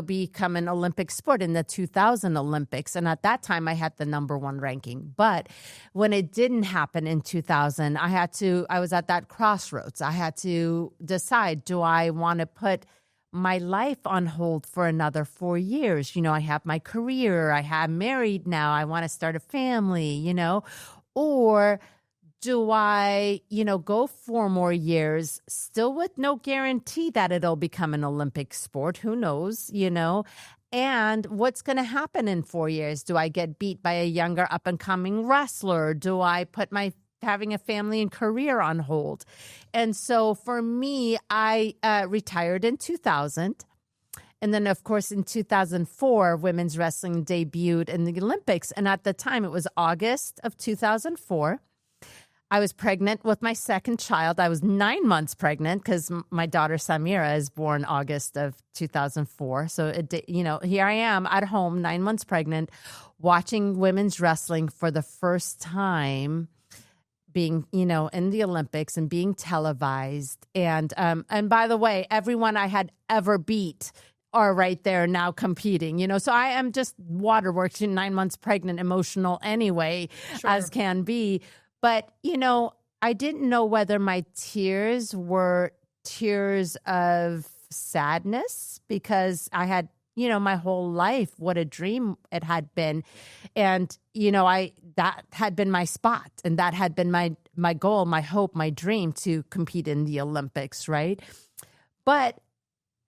become an Olympic sport in the 2000 Olympics. And at that time, I had the #1 ranking. But when it didn't happen in 2000, I was at that crossroads. I had to decide, do I want to put my life on hold for another 4 years? I have my career. I'm married now. I want to start a family, or do I, go 4 more years still with no guarantee that it'll become an Olympic sport? Who knows, And what's going to happen in 4 years? Do I get beat by a younger up and coming wrestler? Do I put having a family and career on hold? And so for me, I retired in 2000. And then, of course, in 2004, women's wrestling debuted in the Olympics. And at the time, it was August of 2004. I was pregnant with my second child. I was 9 months pregnant because my daughter Samira is born August of 2004. So, here I am at home, 9 months pregnant, watching women's wrestling for the first time, being, in the Olympics and being televised. And by the way, everyone I had ever beat are right there now competing, So I am just waterworks, 9 months pregnant, emotional anyway, as can be. But, I didn't know whether my tears were tears of sadness because I had, my whole life, what a dream it had been. And, that had been my spot, and that had been my goal, my hope, my dream to compete in the Olympics, right? But,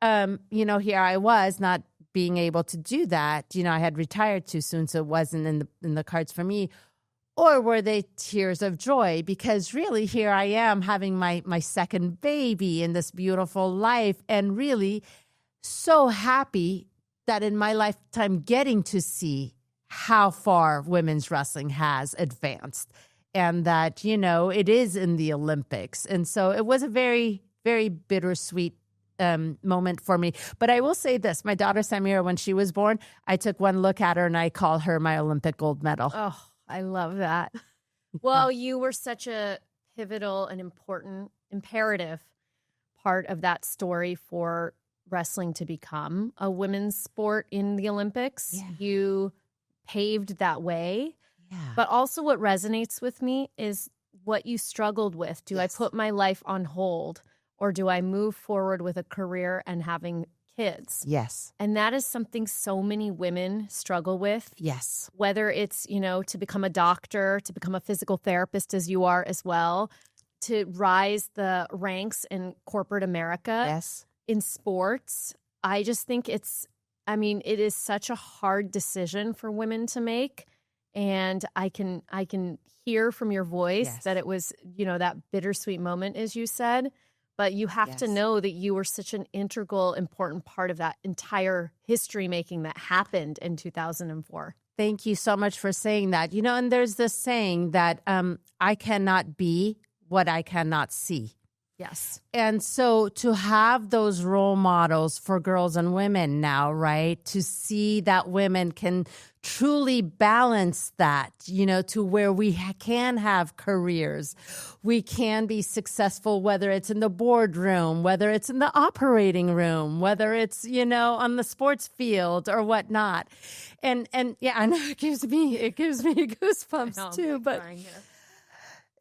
here I was not being able to do that. I had retired too soon, so it wasn't in the cards for me. Or were they tears of joy? Because really, here I am having my second baby in this beautiful life, and really so happy that in my lifetime getting to see how far women's wrestling has advanced, and that, it is in the Olympics. And so it was a very, very bittersweet moment for me. But I will say this, my daughter Samira, when she was born, I took one look at her and I call her my Olympic gold medal. Oh, I love that. Well, you were such a pivotal and important, imperative part of that story for wrestling to become a women's sport in the Olympics. Yeah. You paved that way. Yeah. But also what resonates with me is what you struggled with. Do I put my life on hold, or do I move forward with a career and having kids. Yes. And that is something so many women struggle with. Yes. Whether it's, to become a doctor, to become a physical therapist as you are as well, to rise the ranks in corporate America. Yes. In sports. I just think it is such a hard decision for women to make. And I can hear from your voice that it was, that bittersweet moment, as you said. But you have to know that you were such an integral, important part of that entire history making that happened in 2004. Thank you so much for saying that. And there's this saying that I cannot be what I cannot see. Yes. And so to have those role models for girls and women now, right, to see that women can truly balance that, to where we can have careers. We can be successful, whether it's in the boardroom, whether it's in the operating room, whether it's, on the sports field or whatnot. And yeah, I know it gives me goosebumps too, but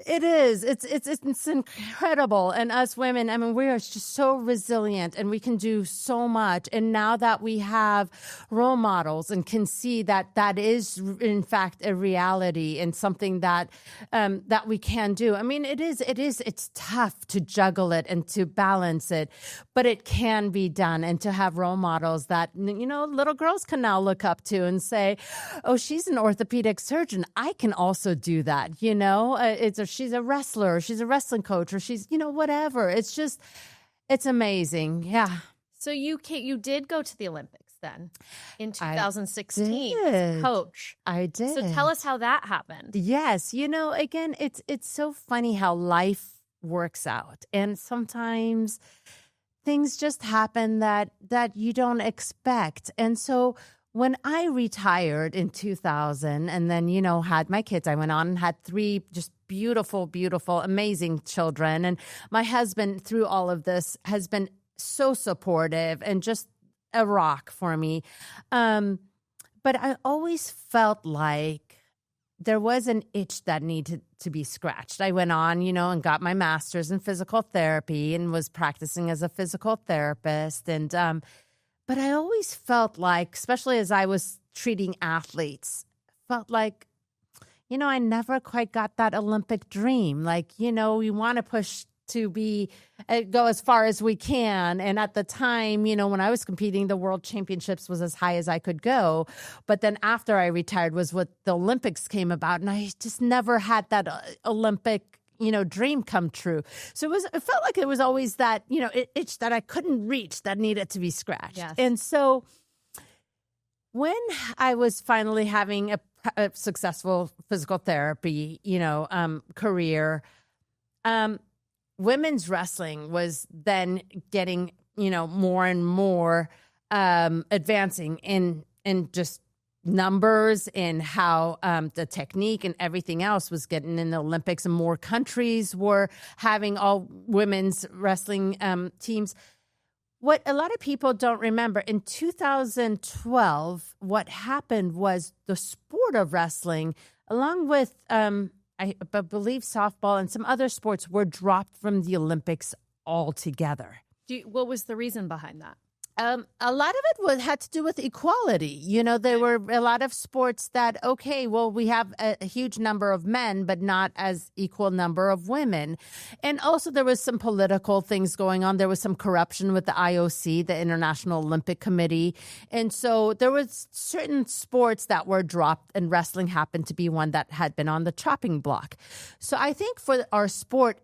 it is. It's incredible. And us women, we are just so resilient and we can do so much. And now that we have role models and can see that that is in fact a reality and something that that we can do. It's tough to juggle it and to balance it, but it can be done. And to have role models that, little girls can now look up to and say, oh, she's an orthopedic surgeon. I can also do that. She's a wrestler, or she's a wrestling coach, or she's, whatever. It's amazing. Yeah. So you did go to the Olympics then in 2016 as a coach. I did. So tell us how that happened. Yes. Again, it's so funny how life works out. And sometimes things just happen that you don't expect. And so when I retired in 2000 and then, had my kids, I went on and had 3 just beautiful, beautiful, amazing children. And my husband, through all of this, has been so supportive and just a rock for me. But I always felt like there was an itch that needed to be scratched. I went on, and got my master's in physical therapy and was practicing as a physical therapist. And but I always felt like, especially as I was treating athletes, felt like, I never quite got that Olympic dream. Like, we want to push to go as far as we can. And at the time, when I was competing, the World Championships was as high as I could go. But then after I retired was what the Olympics came about. And I just never had that Olympic dream come true. So it felt like it was always that, itch that I couldn't reach that needed to be scratched. Yes. And so when I was finally having a successful physical therapy, career, women's wrestling was then getting, more and more advancing in just numbers and how the technique and everything else was getting in the Olympics, and more countries were having all women's wrestling teams. What a lot of people don't remember, in 2012, what happened was the sport of wrestling, along with I believe softball and some other sports, were dropped from the Olympics altogether. What was the reason behind that? A lot of it had to do with equality. There were a lot of sports that, we have a huge number of men, but not as equal number of women. And also there was some political things going on. There was some corruption with the IOC, the International Olympic Committee. And so there was certain sports that were dropped, and wrestling happened to be one that had been on the chopping block. So I think for our sport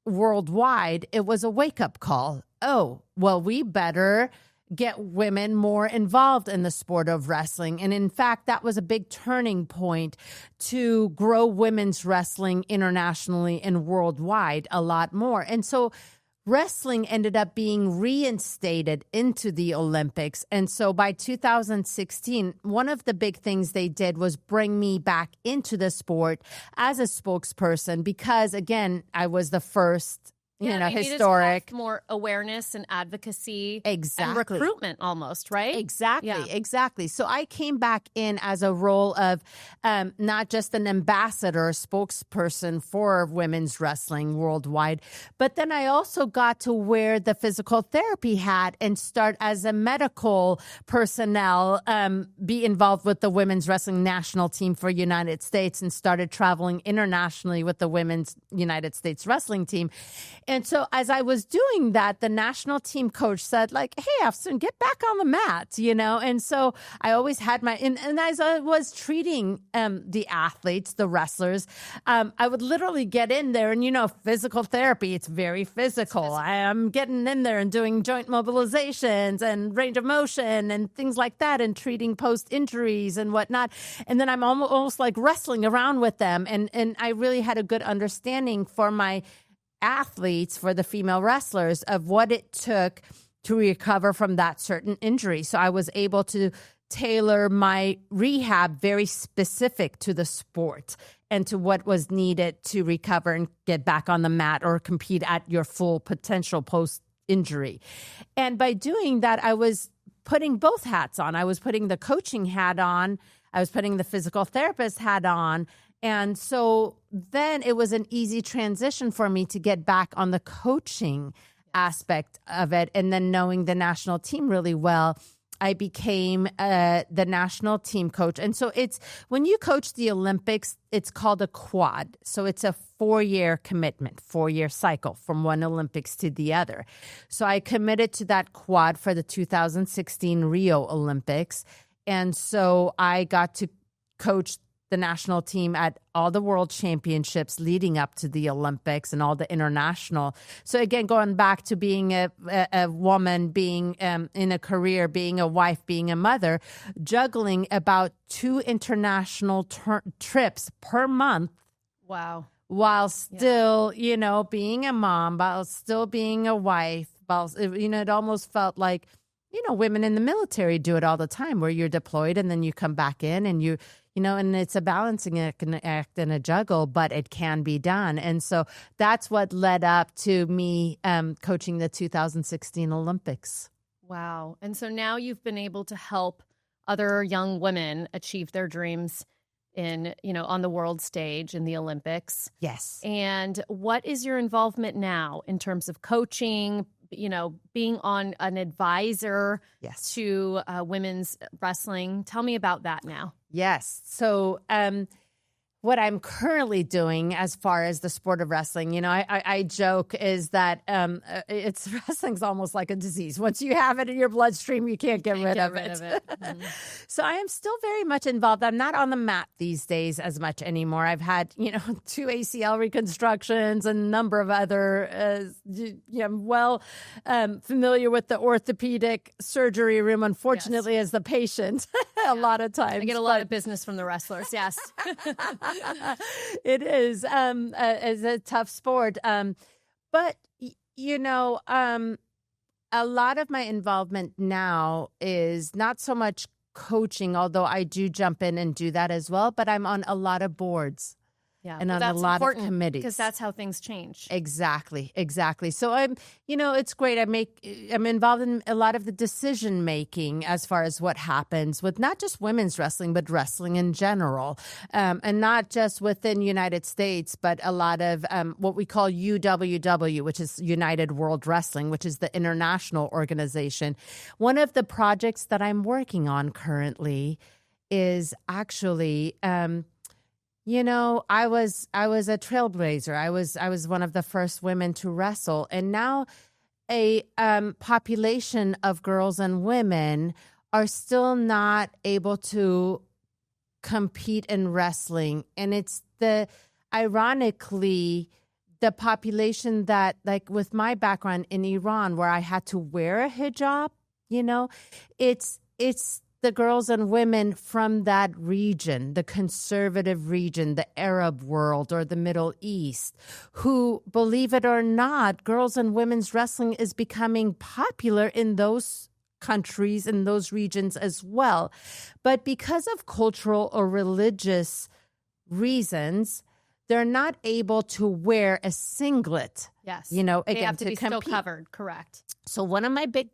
worldwide, it was a wake-up call. Oh, well, we better get women more involved in the sport of wrestling. And in fact, that was a big turning point to grow women's wrestling internationally and worldwide a lot more. And so wrestling ended up being reinstated into the Olympics. And so by 2016, one of the big things they did was bring me back into the sport as a spokesperson because, again, I was the first historic. More awareness and advocacy. Exactly. And recruitment almost, right? Exactly. So I came back in as a role of not just an ambassador, spokesperson for women's wrestling worldwide, but then I also got to wear the physical therapy hat and start as a medical personnel, be involved with the women's wrestling national team for United States and started traveling internationally with the women's United States wrestling team. And so as I was doing that, the national team coach said, like, hey, Afsoon, get back on the mat, And so I always had and as I was treating the athletes, the wrestlers, I would literally get in there and, physical therapy, it's very physical. I am getting in there and doing joint mobilizations and range of motion and things like that and treating post-injuries and whatnot. And then I'm almost like wrestling around with them. And I really had a good understanding for my athletes, for the female wrestlers, of what it took to recover from that certain injury. So I was able to tailor my rehab very specific to the sport and to what was needed to recover and get back on the mat or compete at your full potential post-injury. And by doing that, I was putting both hats on. I was putting the coaching hat on. I was putting the physical therapist hat on. And so then it was an easy transition for me to get back on the coaching aspect of it. And then knowing the national team really well, I became the national team coach. And so it's when you coach the Olympics, it's called a quad. So it's a 4-year commitment, 4-year cycle from one Olympics to the other. So I committed to that quad for the 2016 Rio Olympics. And so I got to coach the national team at all the world championships leading up to the Olympics and all the international. So again, going back to being a woman, being in a career, being a wife, being a mother, juggling about 2 international trips per month. Wow. While still, being a mom, while still being a wife, it almost felt like, women in the military do it all the time where you're deployed and then you come back in and and it's a balancing act and a juggle, but it can be done. And so that's what led up to me coaching the 2016 Olympics. Wow. And so now you've been able to help other young women achieve their dreams on the world stage in the Olympics. Yes. And what is your involvement now in terms of coaching, being on an advisor to women's wrestling? Tell me about that now. Yes. So what I'm currently doing as far as the sport of wrestling, I joke is that wrestling's almost like a disease. Once you have it in your bloodstream, you can't get rid of it. Mm-hmm. So I am still very much involved. I'm not on the mat these days as much anymore. I've had, 2 ACL reconstructions and a number of other, I'm well familiar with the orthopedic surgery room, unfortunately, as the patient a lot of times. I get a lot of business from the wrestlers, yes. It is a tough sport. But, a lot of my involvement now is not so much coaching, although I do jump in and do that as well, but I'm on a lot of boards. Yeah, and on a lot of committees. Because that's how things change. Exactly. So I'm, it's great. I'm involved in a lot of the decision making as far as what happens with not just women's wrestling, but wrestling in general. And not just within United States, but a lot of what we call UWW, which is United World Wrestling, which is the international organization. One of the projects that I'm working on currently is actually I was a trailblazer. I was one of the first women to wrestle, and now a population of girls and women are still not able to compete in wrestling, and it's ironically the population that, like with my background in Iran, where I had to wear a hijab. It's the girls and women from that region, the conservative region, the Arab world or the Middle East, who, believe it or not, girls and women's wrestling is becoming popular in those countries, in those regions as well. But because of cultural or religious reasons, they're not able to wear a singlet. Yes. Again, they have to be compete. still covered. Correct. So one of my big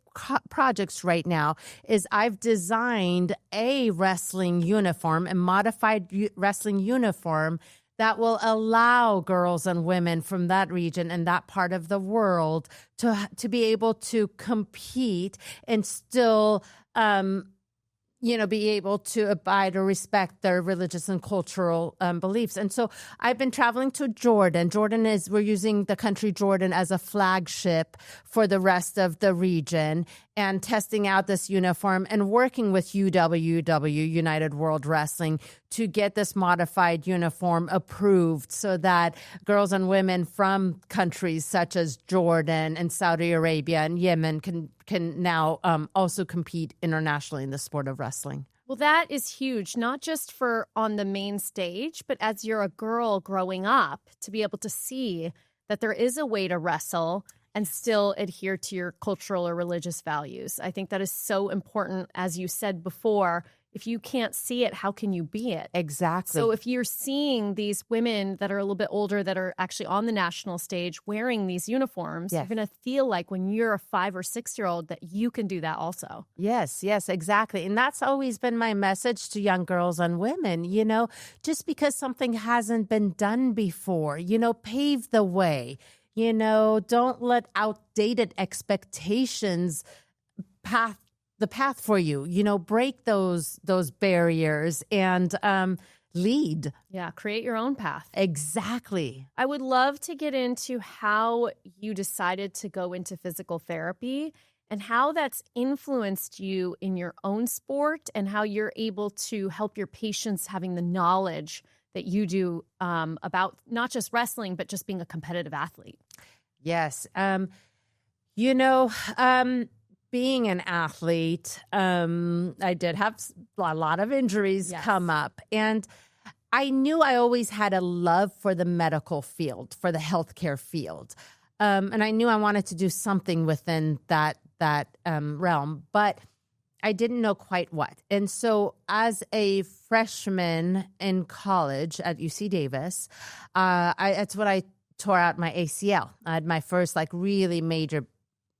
projects right now is I've designed a wrestling uniform, a modified wrestling uniform that will allow girls and women from that region and that part of the world to be able to compete and still be able to abide or respect their religious and cultural beliefs. And so I've been traveling to Jordan. We're using the country Jordan as a flagship for the rest of the region and testing out this uniform and working with UWW, United World Wrestling, to get this modified uniform approved so that girls and women from countries such as Jordan and Saudi Arabia and Yemen can now also compete internationally in the sport of wrestling. Well, that is huge, not just for on the main stage, but as you're a girl growing up, to be able to see that there is a way to wrestle and still adhere to your cultural or religious values. I think that is so important. As you said before, if you can't see it, how can you be it? Exactly. So if you're seeing these women that are a little bit older that are actually on the national stage wearing these uniforms, yes. You're going to feel like when you're a 5 or 6 year old that you can do that also. Yes, exactly. And that's always been my message to young girls and women, just because something hasn't been done before, pave the way, don't let outdated expectations the path for you, break those barriers and lead. Yeah, create your own path. Exactly. I would love to get into how you decided to go into physical therapy and how that's influenced you in your own sport and how you're able to help your patients having the knowledge that you do about not just wrestling, but just being a competitive athlete. Yes. Being an athlete, I did have a lot of injuries come up. And I knew I always had a love for the medical field, for the healthcare field. And I knew I wanted to do something within that realm, but I didn't know quite what. And so as a freshman in college at UC Davis, that's when I tore out my ACL. I had my first really major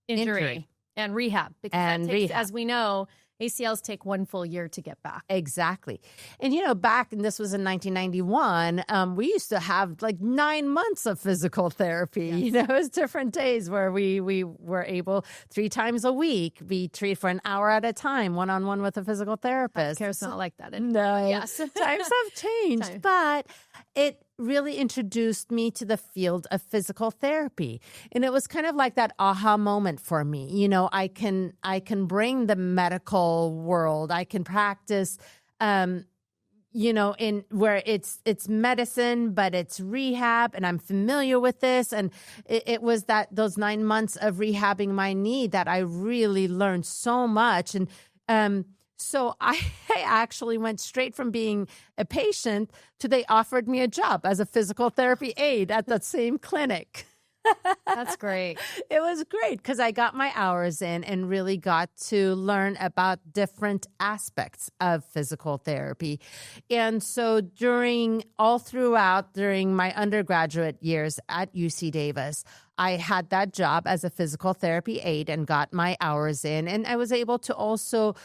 injury. And rehab. Because as we know, ACLs take 1 full year to get back. Exactly. And, back, and this was in 1991, we used to have 9 months of physical therapy. Yes. It was different days where we were able 3 times a week, be treated for an hour at a time, one-on-one with a physical therapist. Healthcare's not like that anymore. No. Yes. Times have changed, but it really introduced me to the field of physical therapy. And it was kind of like that aha moment for me. I can bring the medical world. I can practice, in where it's medicine, but it's rehab, and I'm familiar with this. And it was those 9 months of rehabbing my knee that I really learned so much. And, so I actually went straight from being a patient to they offered me a job as a physical therapy aide at that same clinic. That's great. It was great because I got my hours in and really got to learn about different aspects of physical therapy. And so during my undergraduate years at UC Davis, I had that job as a physical therapy aide and got my hours in. And I was able to also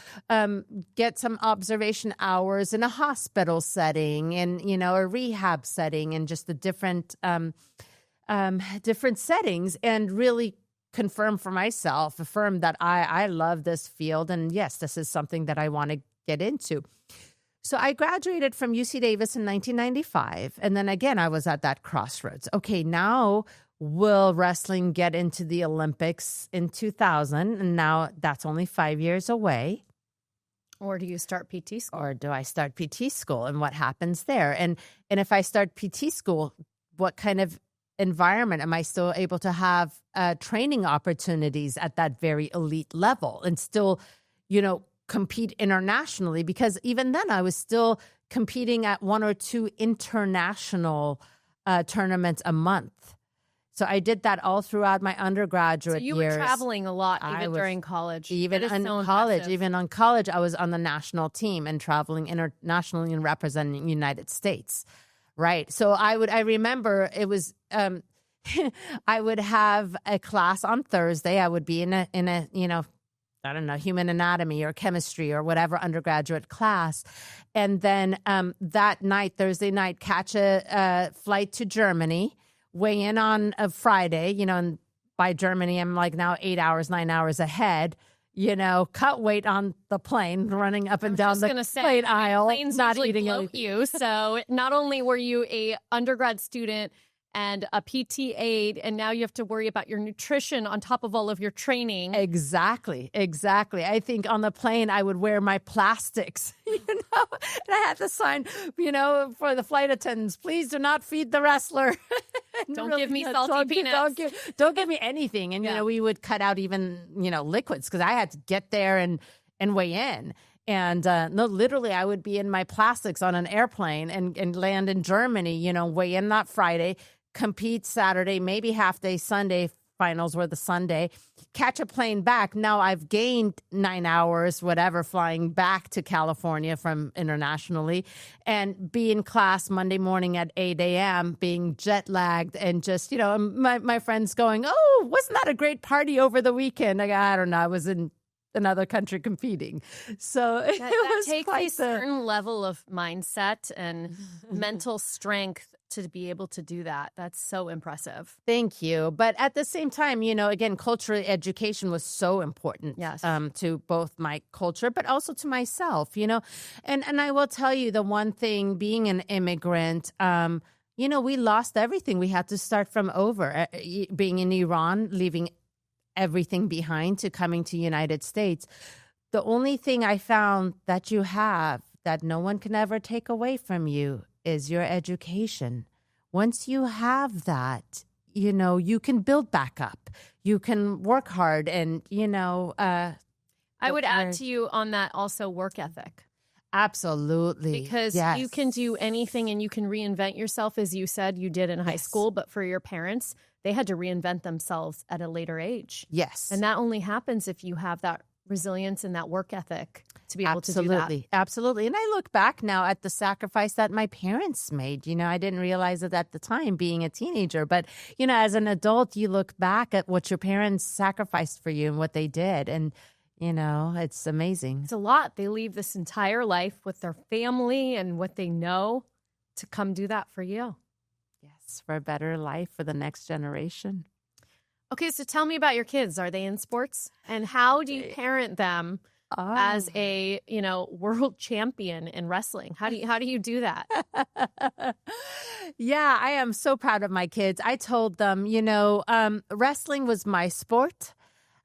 get some observation hours in a hospital setting and, a rehab setting and just the different settings and really affirm that I love this field. And yes, this is something that I want to get into. So I graduated from UC Davis in 1995. And then again, I was at that crossroads. Okay, now will wrestling get into the Olympics in 2000? And now that's only 5 years away. Or do you start PT school? Or do I start PT school? And what happens there? And if I start PT school, what kind of environment am I still able to have training opportunities at that very elite level and still, compete internationally? Because even then I was still competing at 1 or 2 international tournaments a month. So I did that all throughout my undergraduate years. So you were traveling a lot during college. Even in college, I was on the national team and traveling internationally and representing the United States. Right. So I remember it was, I would have a class on Thursday. I would be in a, I don't know, human anatomy or chemistry or whatever undergraduate class. And then that night, Thursday night, catch a flight to Germany, weigh in on a Friday, and by Germany, I'm like now 8 hours, 9 hours ahead, cut weight on the plane, running up and down the plane aisle, planes not usually eating bloat you. So not only were you a undergrad student and a PT aide, and now you have to worry about your nutrition on top of all of your training. Exactly. I think on the plane, I would wear my plastics, and I had to sign, for the flight attendants, please do not feed the wrestler. Don't give me salty peanuts. Don't give me anything. And, we would cut out even, liquids because I had to get there and weigh in. And no, literally, I would be in my plastics on an airplane and land in Germany, weigh in that Friday, compete Saturday, maybe half day Sunday. Finals were the Sunday, catch a plane back. Now I've gained 9 hours, whatever, flying back to California from internationally, and be in class Monday morning at 8 a.m., being jet lagged, and just, my friends going, oh, wasn't that a great party over the weekend? I don't know. I was in another country competing. So that takes a certain level of mindset and mental strength to be able to do that. That's so impressive. Thank you. But at the same time, again, cultural education was so important to both my culture, but also to myself, and I will tell you the one thing, being an immigrant, we lost everything. We had to start from over. Being in Iran, leaving everything behind to coming to United States. The only thing I found that you have that no one can ever take away from you is your education. Once you have that, you can build back up. You can work hard and, I would add to you on that also work ethic. Absolutely. Because you can do anything and you can reinvent yourself, as you said you did in high school. But for your parents, they had to reinvent themselves at a later age. Yes. And that only happens if you have that resilience and that work ethic to be able to do that. Absolutely. And I look back now at the sacrifice that my parents made. I didn't realize it at the time being a teenager. But, as an adult, you look back at what your parents sacrificed for you and what they did. And, it's amazing. It's a lot. They leave this entire life with their family and what they know to come do that for you. Yes, for a better life for the next generation. Okay, so tell me about your kids. Are they in sports? And how do you parent them as a, world champion in wrestling? How do you do that? Yeah, I am so proud of my kids. I told them, wrestling was my sport.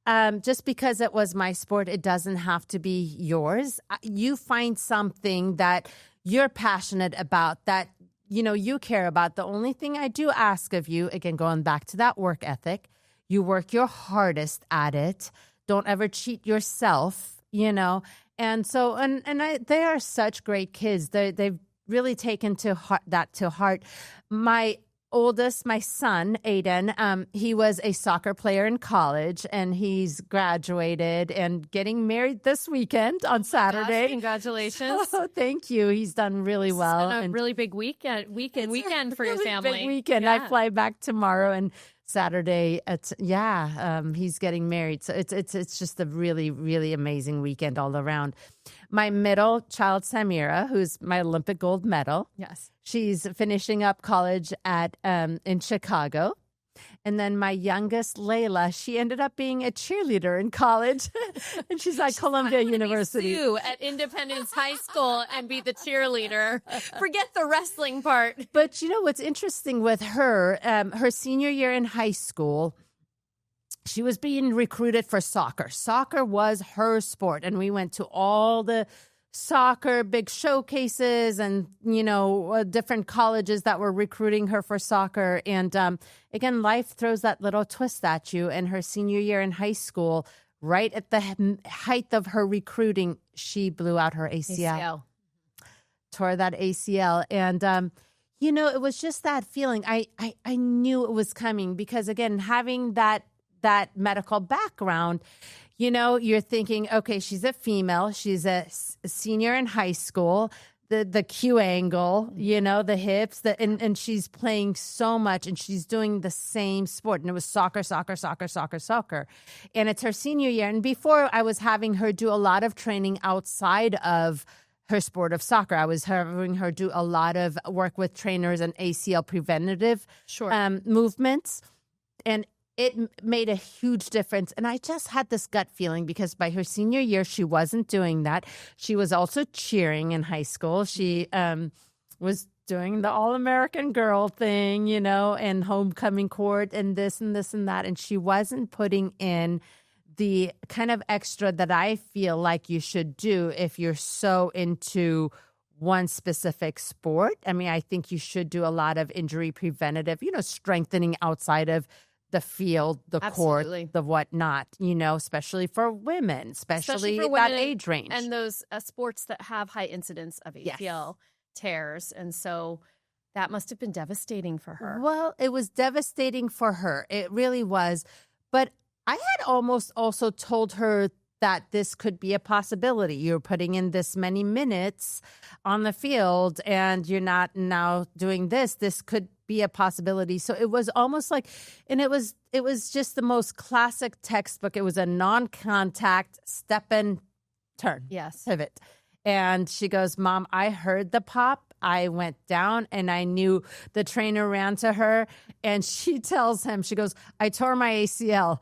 Just because it was my sport, it doesn't have to be yours. You find something that you're passionate about, that, you care about. The only thing I do ask of you, again, going back to that work ethic, you work your hardest at it. Don't ever cheat yourself, And so, they are such great kids. They've really taken that to heart. My oldest, my son, Aiden, he was a soccer player in college, and he's graduated and getting married this weekend on Saturday. Gosh, congratulations. Oh, thank you. He's done really well. It's been a really big weekend for your family. Big weekend. Yeah. I fly back tomorrow, and Saturday, he's getting married. So it's just a really, really amazing weekend all around. My middle child, Samira, who's my Olympic gold medal. Yes. She's finishing up college in Chicago. And then my youngest, Layla, she ended up being a cheerleader in college. And she's at Columbia University. Sue at Independence High School and be the cheerleader. Forget the wrestling part. But what's interesting with her, her senior year in high school, she was being recruited for soccer. Soccer was her sport. And we went to all the soccer big showcases and different colleges that were recruiting her for soccer. And again, life throws that little twist at you. And her senior year in high school, right at the height of her recruiting, she blew out her ACL. Tore that ACL. And it was just that feeling. I knew it was coming because, again, having that medical background, you're thinking, okay, she's a female. She's a senior in high school. the Q angle, the hips, and she's playing so much, and she's doing the same sport. And it was soccer. And it's her senior year. And before, I was having her do a lot of training outside of her sport of soccer. I was having her do a lot of work with trainers and ACL preventative movements. And it made a huge difference. And I just had this gut feeling because by her senior year, she wasn't doing that. She was also cheering in high school. She was doing the All-American Girl thing, and homecoming court and this and this and that. And she wasn't putting in the kind of extra that I feel like you should do if you're so into one specific sport. I mean, I think you should do a lot of injury preventative, strengthening outside of the field, the Absolutely. court, the whatnot, especially for women, especially for at women that age range. And those sports that have high incidence of ACL tears. And so that must have been devastating for her. Well, it was devastating for her. It really was. But I had almost also told her that this could be a possibility. You're putting in this many minutes on the field and you're not now doing this. This could be a possibility. So it was almost like, and it was just the most classic textbook. It was a non-contact step and turn. Yes. Pivot. And she goes, Mom, I heard the pop. I went down and I knew. The trainer ran to her and she tells him, she goes, I tore my ACL.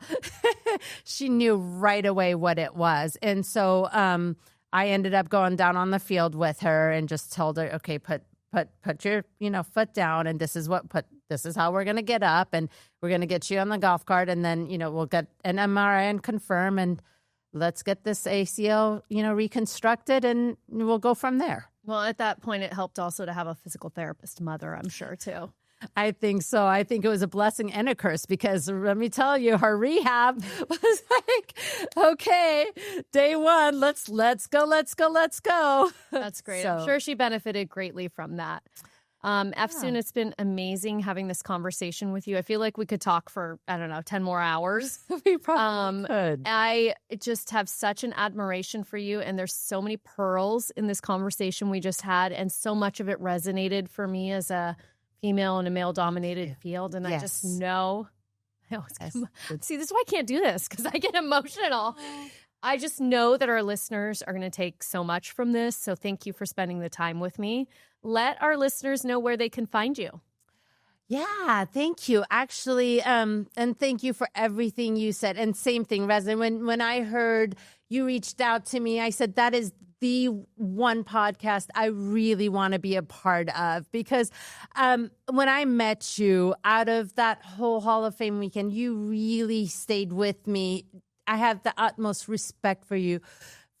She knew right away what it was. And so I ended up going down on the field with her and just told her, okay, put your, foot down, and this is how we're going to get up, and we're going to get you on the golf cart, and then, we'll get an MRI and confirm, and let's get this ACL, reconstructed, and we'll go from there. Well, at that point, it helped also to have a physical therapist mother, I'm sure, too. I think so. I think it was a blessing and a curse because let me tell you, her rehab was like, okay, day one, let's go. That's great. So, I'm sure she benefited greatly from that. Afsoon, it's been amazing having this conversation with you. I feel like we could talk for, 10 more hours. We probably could. I just have such an admiration for you, and there's so many pearls in this conversation we just had, and so much of it resonated for me as a female in a male-dominated field, and I just know. See, this is why I can't do this, because I get emotional. I just know that our listeners are going to take so much from this, so thank you for spending the time with me. Let our listeners know where they can find you. Yeah, thank you. Actually, and thank you for everything you said. And same thing, Resin, when I heard you reached out to me, I said, that is the one podcast I really want to be a part of, because when I met you out of that whole Hall of Fame weekend, you really stayed with me. I have the utmost respect for you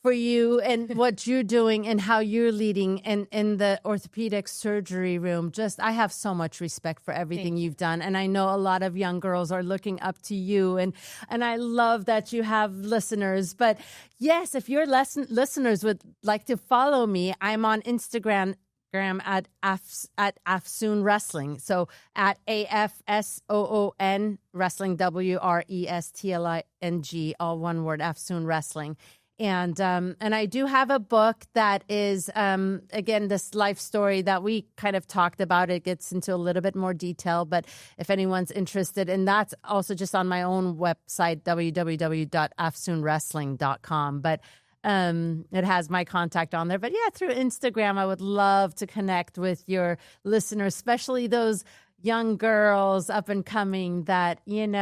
and what you're doing and how you're leading in the orthopedic surgery room. I have so much respect for everything you've done. And I know a lot of young girls are looking up to you. And I love that you have listeners. But yes, if your listeners would like to follow me, I'm on Instagram at Afsoon Wrestling. So at AFSOON Wrestling, WRESTLING, all one word, Afsoon Wrestling. And I do have a book that is, again, this life story that we kind of talked about. It gets into a little bit more detail, but if anyone's interested, and that's also just on my own website, www.afsoonwrestling.com. But it has my contact on there. But yeah, through Instagram, I would love to connect with your listeners, especially those young girls up and coming that, can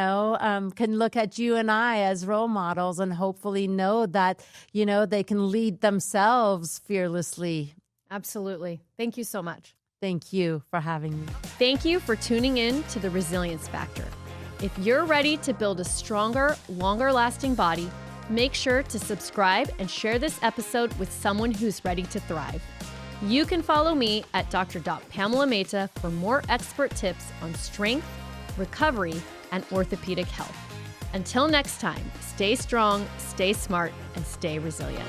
look at you and I as role models and hopefully know that, they can lead themselves fearlessly. Absolutely. Thank you so much. Thank you for having me. Thank you for tuning in to The Resilience Factor. If you're ready to build a stronger, longer lasting body, make sure to subscribe and share this episode with someone who's ready to thrive. You can follow me at Dr. Pamela Mehta for more expert tips on strength, recovery, and orthopedic health. Until next time, stay strong, stay smart, and stay resilient.